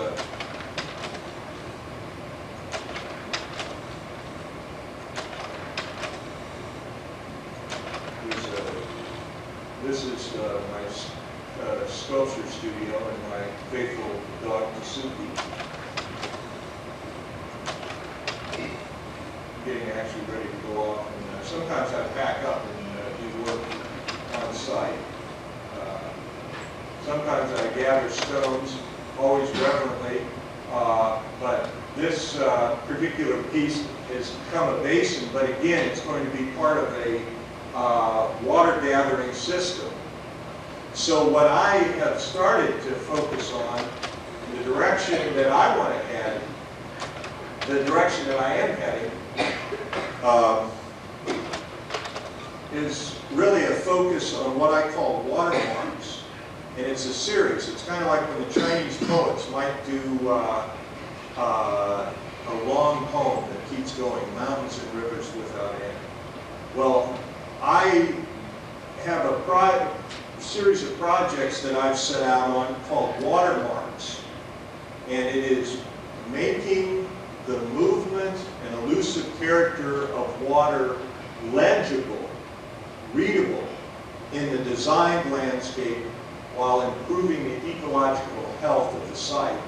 this is my sculpture studio and my faithful dog Masuki. Getting actually ready to go off, and sometimes I pack up and do work on site. Sometimes I gather stones, always reverently, but this particular piece has become a basin, but again, it's going to be part of a water gathering system. So what I have started to focus on, the direction that I want to head, the direction that I am heading, is really a focus on what I call watermarks. And it's a series. It's kind of like when the Chinese poets might do a long poem that keeps going, mountains and rivers without end. Well, I have a series of projects that I've set out on called watermarks. And it is making the movement and elusive character of water legible, readable in the designed landscape while improving the ecological health of the site.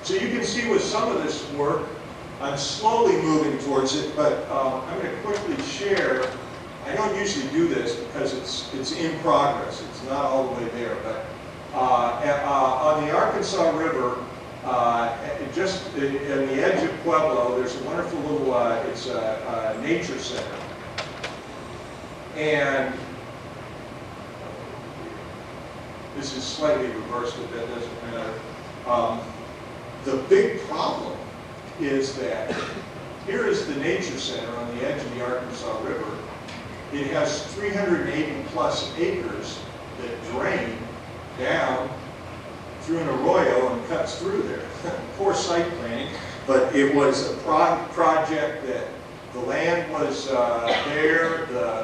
So you can see with some of this work, I'm slowly moving towards it, but I'm going to quickly share. I don't usually do this because it's in progress. It's not all the way there, but on the Arkansas River, just in the edge of Pueblo, there's a wonderful little, it's a nature center. And this is slightly reversed, but that doesn't matter. The big problem is that here is the nature center on the edge of the Arkansas River. It has 380 plus acres that drain down through an arroyo and cuts through there. Poor site planning, but it was a project that the land was there, the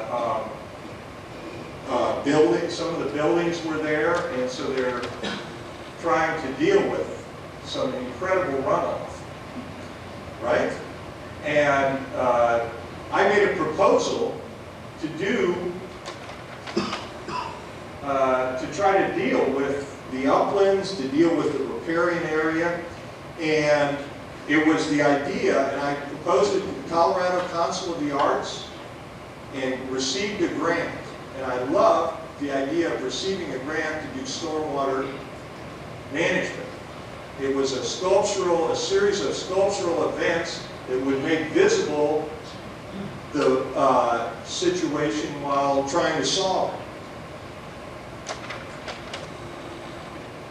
some of the buildings were there, and so they're trying to deal with some incredible runoff, right? And I made a proposal to try to deal with the uplands, to deal with the riparian area, and it was the idea, and I proposed it to the Colorado Council of the Arts and received a grant. And I love the idea of receiving a grant to do stormwater management. It was a series of sculptural events that would make visible the situation while trying to solve it.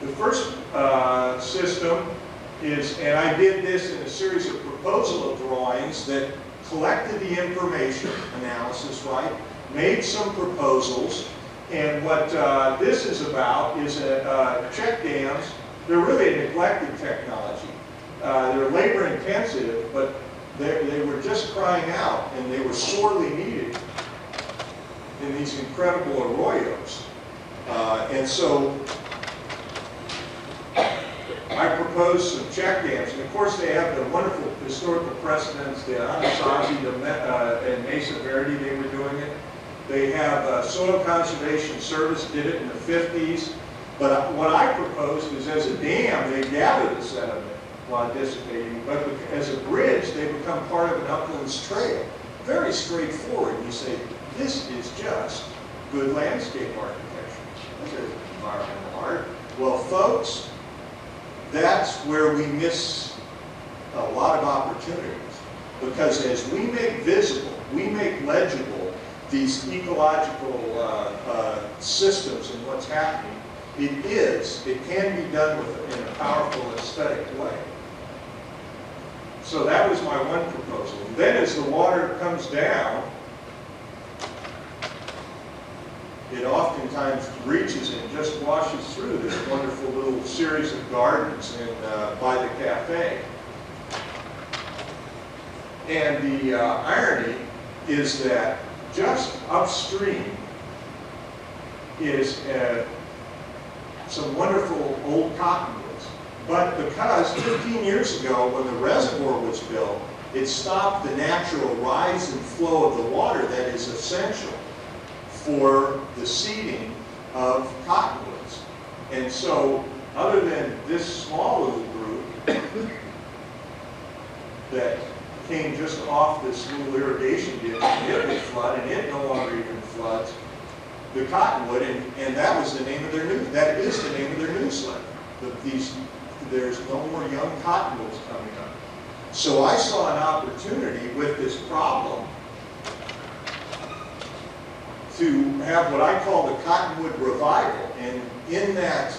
The first system is, and I did this in a series of proposal drawings that collected the information analysis, right? Made some proposals, and what this is about is check dams. They're really a neglected technology. They're labor intensive, but they were just crying out, and they were sorely needed in these incredible arroyos. And so I proposed some check dams, and of course they have the wonderful historical precedents, the Anasazi, and Mesa Verde, they were doing it. They have Soil Conservation Service did it in the 50s. But what I proposed is as a dam, they gather the sediment while dissipating, but as a bridge, they become part of an uplands trail. Very straightforward. You say, this is just good landscape architecture. This is environmental art. Well, folks, that's where we miss a lot of opportunities. Because as we make visible, we make legible these ecological systems and what's happening, it can be done in a powerful aesthetic way. So that was my one proposal. And then as the water comes down, it oftentimes reaches and just washes through this wonderful little series of gardens by the cafe. And the irony is that just upstream is some wonderful old cottonwoods. But because 15 years ago, when the reservoir was built, it stopped the natural rise and flow of the water that is essential for the seeding of cottonwoods. And so, other than this small little group that came just off this little irrigation ditch, and it would flood, and it no longer even floods, the cottonwood, and that was the name of their that is the name of their newsletter. There's no more young cottonwoods coming up. So I saw an opportunity with this problem to have what I call the cottonwood revival, and in that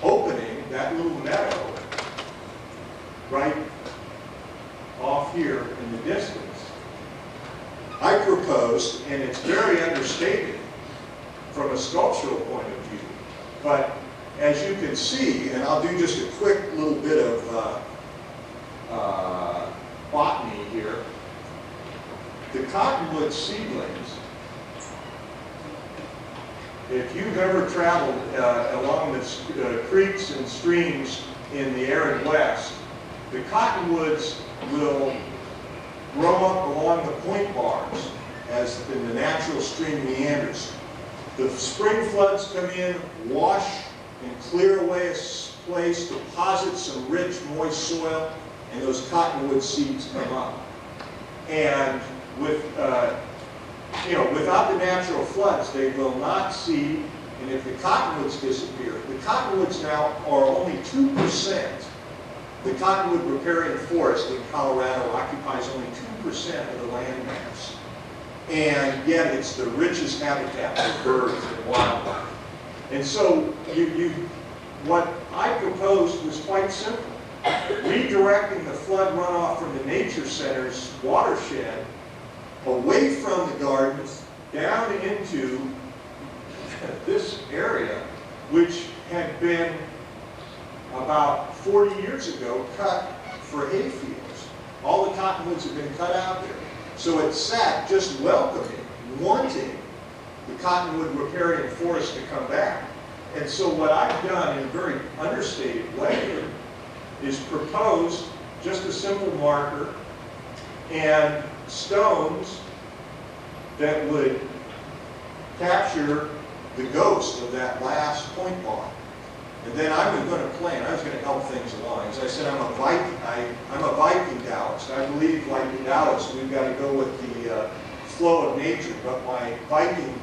opening, that little meadow, right off here in the distance, I proposed, and it's very understated from a sculptural point of view, but as you can see, and I'll do just a quick little bit of botany here, the cottonwood seedlings, if you've ever traveled along the creeks and streams in the arid west, the cottonwoods will grow up along the point bars as in the natural stream meanders. The spring floods come in, wash and clear away a place, deposit some rich, moist soil, and those cottonwood seeds come up. And with, without the natural floods, they will not seed. And if the cottonwoods disappear, the cottonwoods now are only 2%. The cottonwood riparian forest in Colorado occupies only 2% of the land mass. And yet it's the richest habitat for birds and wildlife. And so what I proposed was quite simple. Redirecting the flood runoff from the nature center's watershed away from the gardens down into this area, which had been about 40 years ago cut for hay fields. All the cottonwoods have been cut out there. So it sat just welcoming, wanting the cottonwood riparian forest to come back. And so what I've done in a very understated way is proposed just a simple marker and stones that would capture the ghost of that last point bar. And then I was going to plan, I was going to help things along. As I said, I'm a Viking Taoist. I believe, like the Taoists, we've got to go with the flow of nature, but my Viking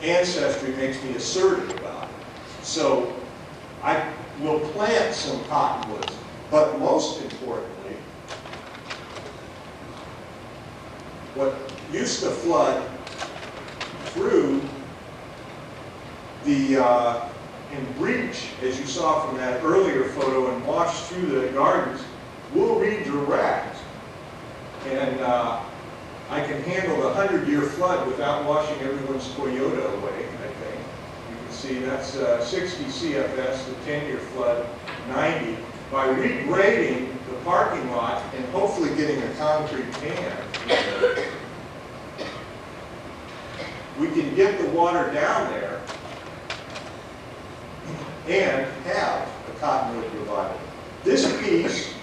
ancestry makes me assertive about it. So I will plant some cottonwoods, but most importantly, what used to flood through the and breach, as you saw from that earlier photo, and wash through the gardens, will redirect. And I can handle the 100-year flood without washing everyone's Toyota away, I think. You can see that's 60 CFS, the 10-year flood, 90. By regrading the parking lot and hopefully getting a concrete pan, we can get the water down there and have a cottonwood revival. This piece,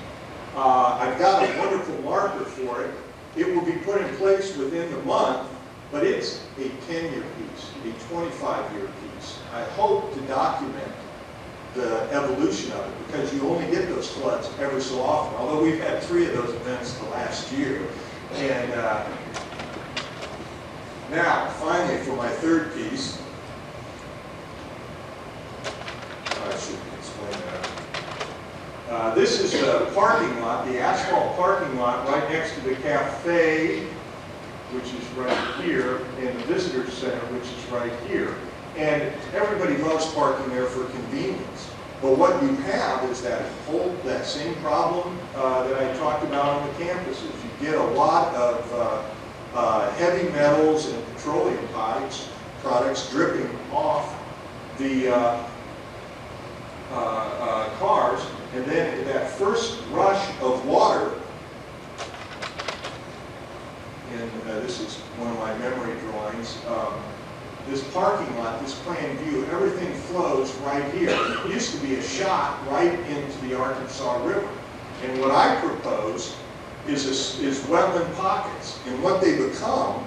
I've got a wonderful marker for it. It will be put in place within the month, but it's a 10-year piece, a 25-year piece. I hope to document the evolution of it, because you only get those floods ever so often, although we've had 3 of those events the last year. And now, finally, for my third piece, I should explain that. This is the parking lot, the asphalt parking lot right next to the cafe, which is right here, and the visitor center, which is right here. And everybody loves parking there for convenience. But what you have is that same problem that I talked about on the campuses. You get a lot of heavy metals and petroleum products dripping off the cars, and then that first rush of water, and this is one of my memory drawings, this parking lot, this plan view, everything flows right here. It used to be a shot right into the Arkansas River. And what I propose is wetland pockets. And what they become,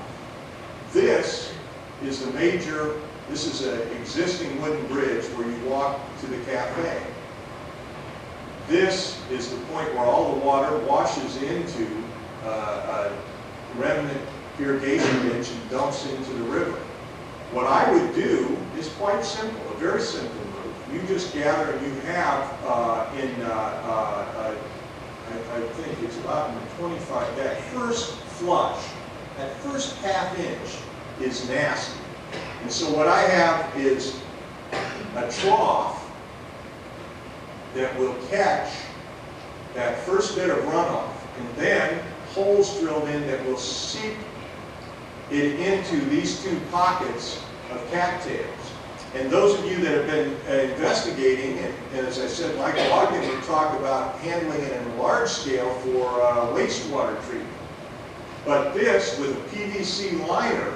this is an existing wooden bridge where you walk to the cafe. This is the point where all the water washes into a remnant irrigation ditch and dumps into the river. What I would do is quite simple, a very simple move. You just gather, and you have I think it's about in 25, that first flush, that first half inch is nasty. And so what I have is a trough that will catch that first bit of runoff, and then holes drilled in that will seep it into these 2 pockets of cattails. And those of you that have been investigating, and as I said, Michael Ogden would talk about handling it in a large scale for wastewater treatment. But this, with a PVC liner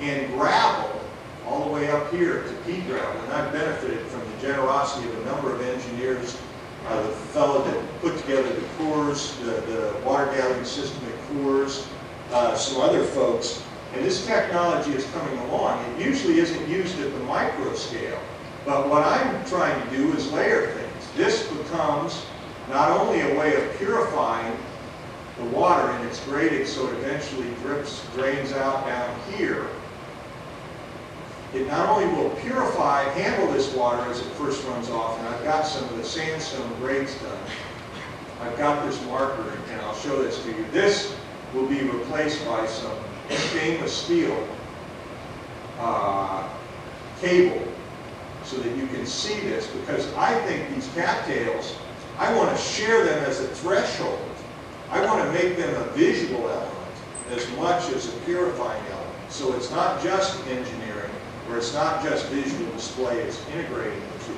and gravel, all the way up here to pea gravel, and I've benefited from the generosity of a number of engineers, the fellow that put together the Coors, the water gathering system at Coors, some other folks. And this technology is coming along. It usually isn't used at the micro scale, But what I'm trying to do is layer things. This becomes not only a way of purifying the water, and it's graded so it eventually drains out down here. It not only will handle this water as it first runs off, and I've got some of the sandstone grades done. I've got this marker, and I'll show this to you. This will be replaced by some stainless steel cable so that you can see this, because I think these cattails, I want to share them as a threshold. I want to make them a visual element as much as a purifying element. So it's not just engineering, or it's not just visual display, it's integrating the two.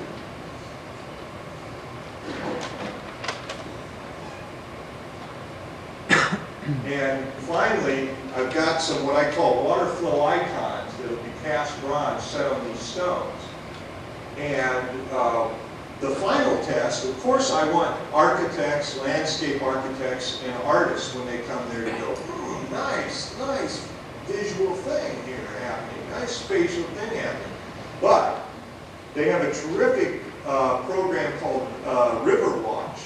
And finally, I've got some what I call water flow icons that will be cast bronze set on these stones. And the final test, of course, I want architects, landscape architects, and artists when they come there to go, nice visual thing here happening, nice spatial thing happening. But they have a terrific program called River Watch.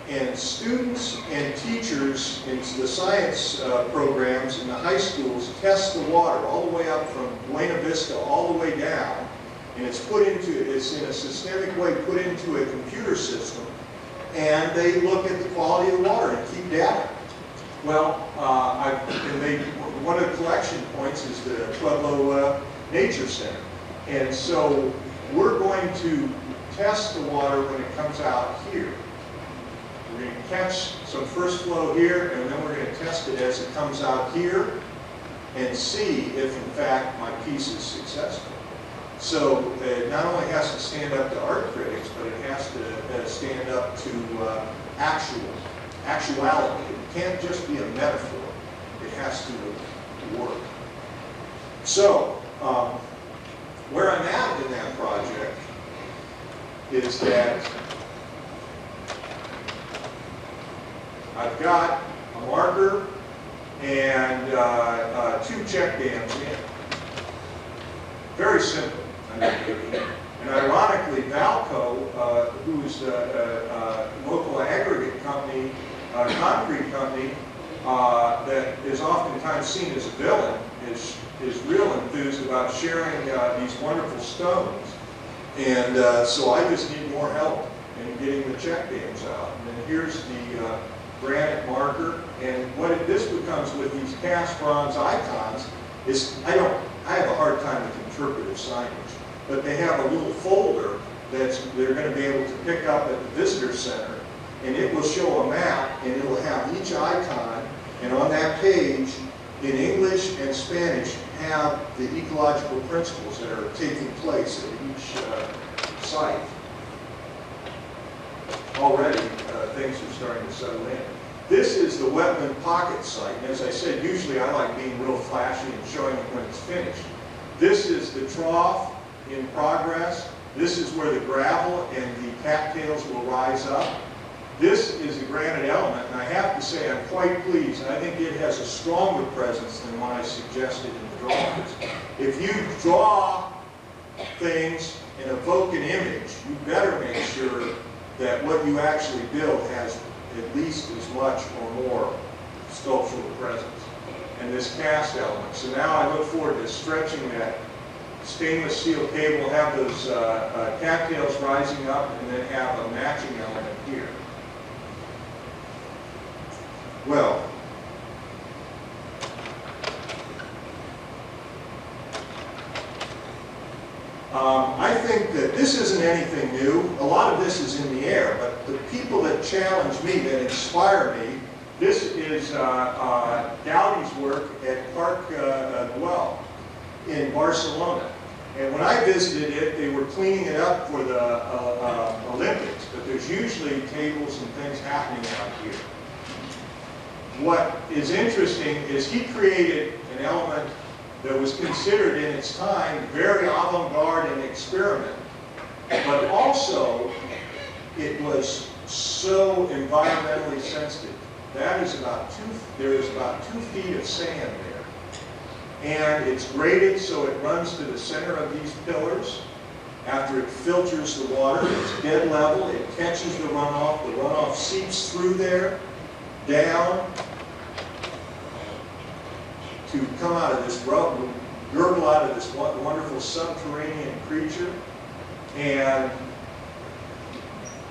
And students and teachers in the science programs in the high schools test the water all the way up from Buena Vista all the way down. And it's in a systemic way put into a computer system. And they look at the quality of the water and keep data. Well, one of the collection points is the Pueblo Nature Center. And so we're going to test the water when it comes out here. We're going to catch some first flow here, and then we're going to test it as it comes out here and see if, in fact, my piece is successful. So it not only has to stand up to art critics, but it has to stand up to actuality. It can't just be a metaphor. It has to work. So where I'm at in that project is that I've got a marker and 2 check dams in. Very simple. And ironically, Valco, who's a local aggregate company, concrete company, that is oftentimes seen as a villain, is real enthused about sharing these wonderful stones. And so I just need more help in getting the check dams out. And then here's the granite marker, and what this becomes with these cast bronze icons is, I have a hard time with interpretive signage, but they have a little folder they're going to be able to pick up at the visitor center, and it will show a map, and it will have each icon, and on that page, in English and Spanish, have the ecological principles that are taking place at each site. Already, things are starting to settle in. This is the wetland pocket site, and as I said, usually I like being real flashy and showing it when it's finished. This is the trough in progress. This is where the gravel and the cattails will rise up. This is the granite element, and I have to say I'm quite pleased. I think it has a stronger presence than what I suggested in the drawings. If you draw things and evoke an image, you better make sure that what you actually build has at least as much or more sculptural presence. And this cast element. So now I look forward to stretching that stainless steel cable, have those cattails rising up, and then have a matching element here. Well, I think that this isn't anything new. A lot of this is in the air, but the people that challenge me, that inspire me, this is Gaudi's work at Parc Güell in Barcelona. And when I visited it, they were cleaning it up for the Olympics, but there's usually tables and things happening out here. What is interesting is he created an element that was considered in its time very avant-garde and experiment, but also it was so environmentally sensitive. That is there is about 2 feet of sand there. And it's graded so it runs to the center of these pillars. After it filters the water, it's dead level, it catches the runoff seeps through there, down, to come out of this gurgle out of this wonderful subterranean creature, and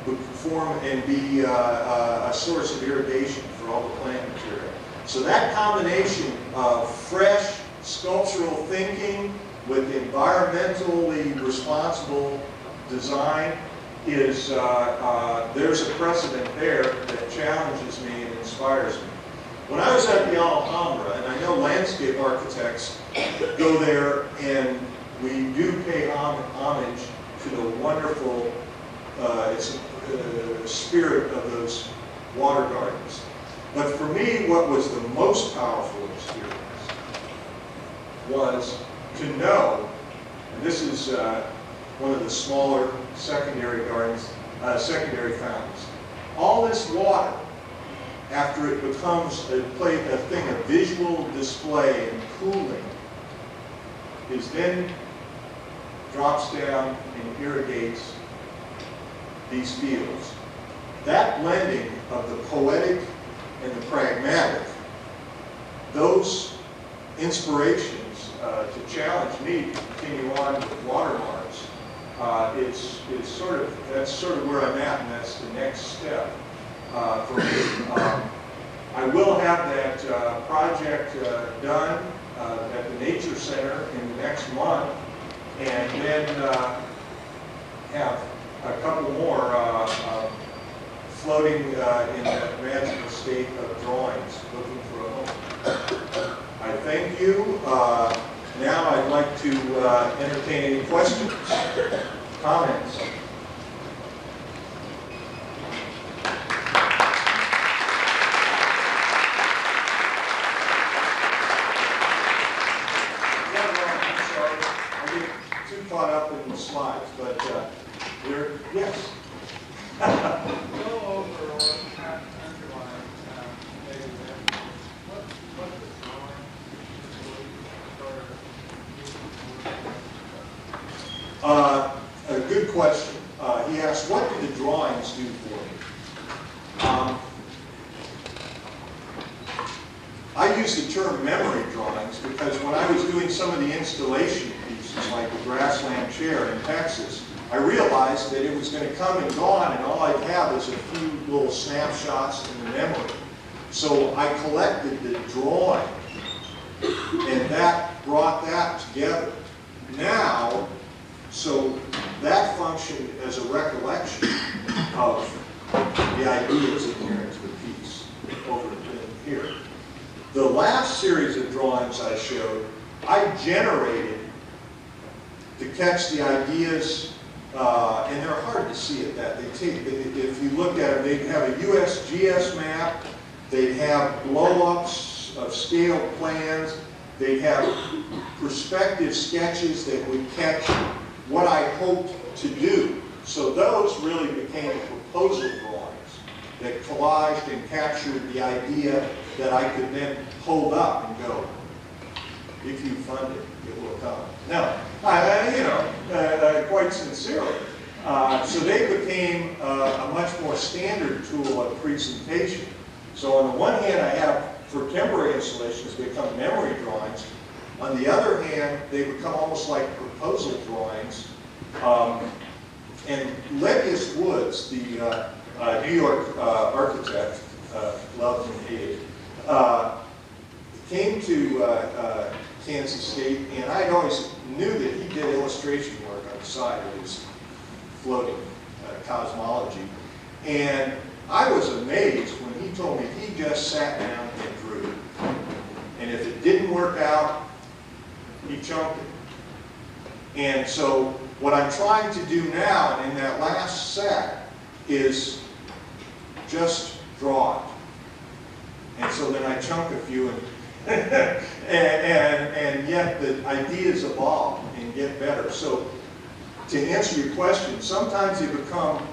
would form and be a source of irrigation for all the plant material. So that combination of fresh sculptural thinking with environmentally responsible design is, there's a precedent there that challenges me and inspires me. When I was at the Alhambra, and I know landscape architects go there, and we do pay homage to the wonderful spirit of those water gardens. But for me, what was the most powerful experience was to know, and this is one of the smaller secondary gardens, secondary fountains, all this water, after it becomes a thing of visual display and cooling, is then drops down and irrigates these fields. That blending of the poetic and the pragmatic, those inspirations to challenge me to continue on with watermarks, that's sort of where I'm at, and that's the next step for me. I will have that project done at the Nature Center in the next month, and then have a couple more floating in that magical state of drawings, looking for a home. I thank you. Now I'd like to entertain any questions, comments. Caught up in the slides, but there, yes. Go over or underline maybe what the drawing A good question. He asked, what do the drawings do for me? I use the term memory drawings because when I was doing some of the installation pieces, like the grassland chair in Texas, I realized that it was going to come and gone, and all I'd have is a few little snapshots in the memory. So I collected the drawing, and that brought that together. Now, so that functioned as a recollection of the ideas inherent to the piece over here. The last series of drawings I showed, I generated to catch the ideas, and they're hard to see at that. If you look at them, they have a USGS map, they have blow-ups of scaled plans, they have perspective sketches that would catch what I hoped to do. So those really became proposal drawings that collaged and captured the idea that I could then hold up and go, if you fund it, it will come. Now, quite sincerely. So they became a much more standard tool of presentation. So on the one hand, I have, for temporary installations, they become memory drawings. On the other hand, they become almost like proposal drawings. And Levius Woods, the New York architect, loved and hated, came to Kansas State, and I always knew that he did illustration work on the side of his floating cosmology. And I was amazed when he told me he just sat down and drew. And if it didn't work out, he chunked it. And so what I'm trying to do now, and in that last set, is just draw it. And so then I chunk a few, and yet the ideas evolve and get better. So to answer your question, sometimes they become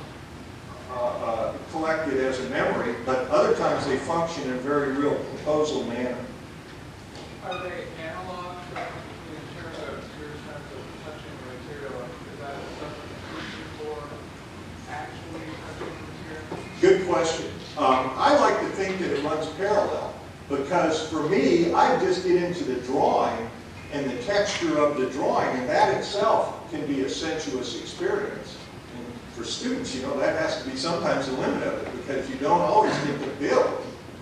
collected as a memory, but other times they function in a very real proposal manner. Are they analog in terms of your sense of touching the material? Is that something question. I like to think that it runs parallel, because for me, I just get into the drawing and the texture of the drawing, and that itself can be a sensuous experience. And for students, you know, that has to be sometimes the limit of it, because you don't always get to build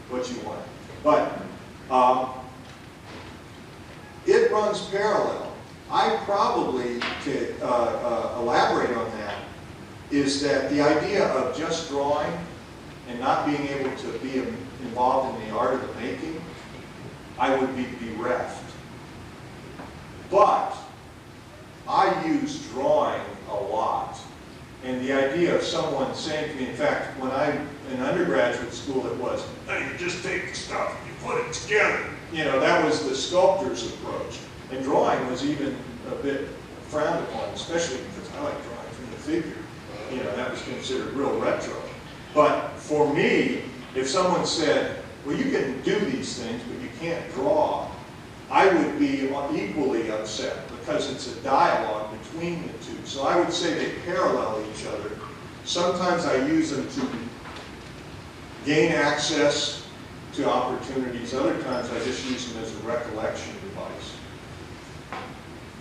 what you want. But it runs parallel. I probably, to elaborate on that, is that the idea of just drawing and not being able to be involved in the art of the making, I would be bereft. But I use drawing a lot. And the idea of someone saying to me, in fact, when I'm in undergraduate school, it was, "Now you just take the stuff and you put it together." You know, that was the sculptor's approach. And drawing was even a bit frowned upon, especially because I like drawing from the figure. You know, that was considered real retro. But for me, if someone said, "Well, you can do these things, but you can't draw," I would be equally upset, because it's a dialogue between the two. So I would say they parallel each other. Sometimes I use them to gain access to opportunities. Other times I just use them as a recollection device.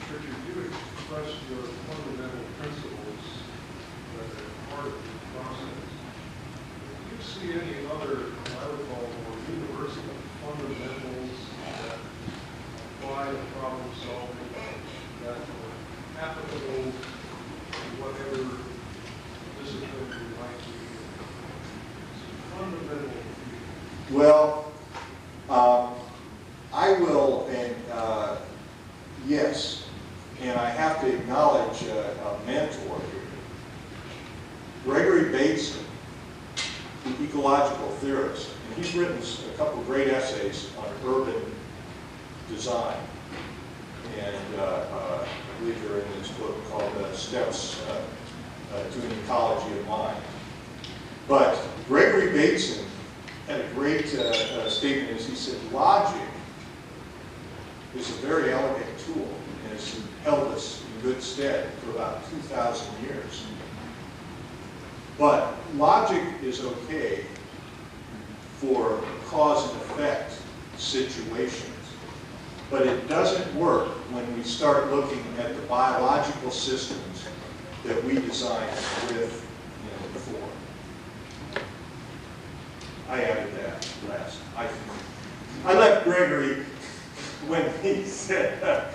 Richard, you expressed your fundamental principles that are part of the process. Do you see any other, what I would call more universal fundamentals that apply to problem solving, that are applicable to whatever discipline you might be in? Fundamental. Well, I will, and yes, and I have to acknowledge a mentor here. Gregory Bateson, the ecological theorist, and he's written a couple of great essays on urban design. And I believe they're in this book called Steps to an Ecology of Mind. But Gregory Bateson had a great statement, as he said, logic is a very elegant tool, and has held us in good stead for about 2,000 years. But logic is okay for cause and effect situations. But it doesn't work when we start looking at the biological systems that we designed with before. I added that last. I left Gregory when he said that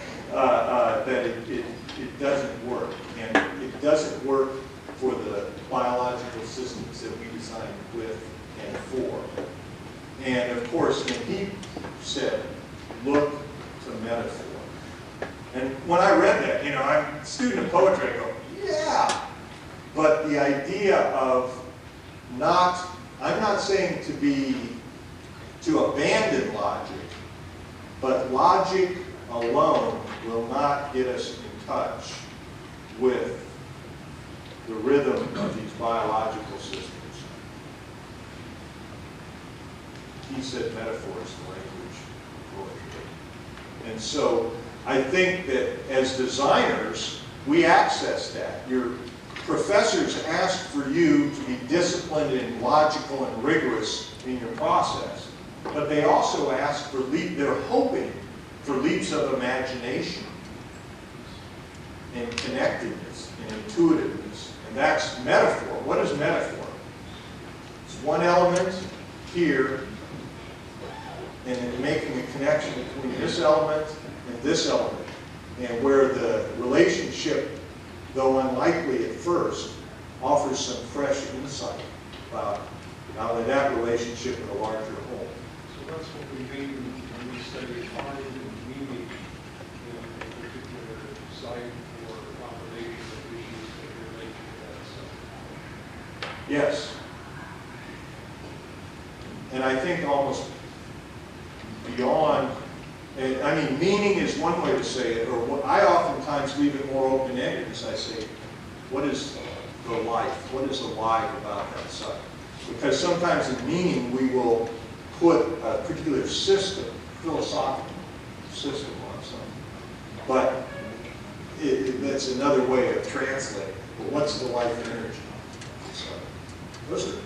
it doesn't work. And it doesn't work for the biological systems that we designed with and for. And of course, when he said, look to metaphor. And when I read that, you know, I'm a student of poetry, I go, yeah. But the idea of I'm not saying to abandon logic, but logic alone will not get us in touch with the rhythm of these biological systems. He said metaphor is the language of poetry. And so I think that as designers, we access that. Your professors ask for you to be disciplined and logical and rigorous in your process, but they also ask for they're hoping for leaps of imagination and connectedness and intuitiveness. And that's metaphor. What is metaphor? It's one element here, and then making a connection between this element and this element, and where the relationship, though unlikely at first, offers some fresh insight about not only that relationship but a larger whole. So that's what we mean when we say find meaning in a particular site or combination of issues that relate to that site. Yes. And I think almost beyond, I mean, meaning is one way to say it, or what I oftentimes leave it more open-ended as I say, what is the life? What is alive about that site? Because sometimes in meaning we will put a particular system, philosophical system on something. But that's another way of translating. But what's the life energy? So those are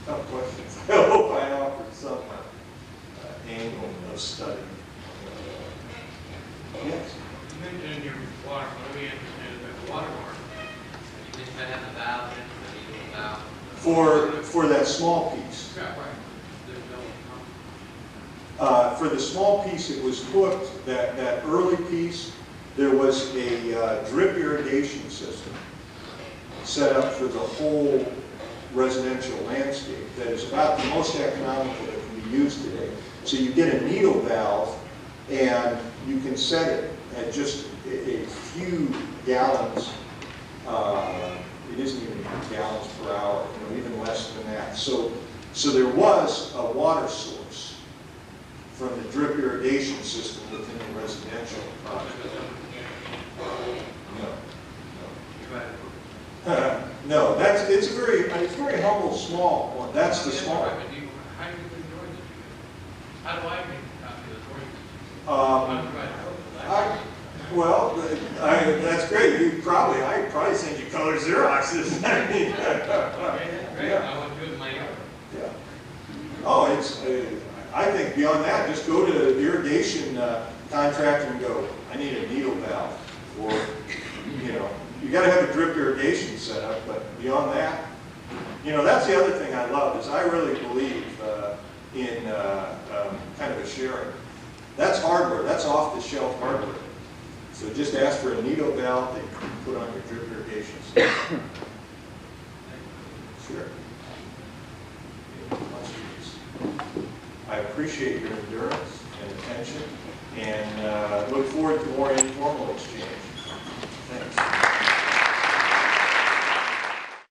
tough questions. I hope I offered some angle of study. Yes? You mentioned in your water, what do we understand about the water mark? You think that has a valve in it, a valve? For that small piece. Yeah, right. There's no, For the small piece, it was hooked, that early piece, there was a drip irrigation system set up for the whole residential landscape that is about the most economical that can be used today. So you get a needle valve and you can set it at just a few gallons. It isn't even gallons per hour, even less than that. So there was a water source from the drip irrigation system within the residential project. No, it's a very humble, small one. That's the small one. how do you enjoy this? How do I make a copy of the drawings? Well, that's great. I probably send you color Xeroxes. I mean, Great, I want to do it in my yard. yeah. Oh, it's. I think beyond that, just go to the irrigation contractor and go, I need a needle valve, or you got to have a drip irrigation set up. But beyond that, that's the other thing I love is I really believe in kind of a sharing. That's hardware. That's off-the-shelf hardware. So just ask for a needle valve that you can put on your drip irrigation system. Sure. I appreciate your endurance and attention, and look forward to more informal exchange.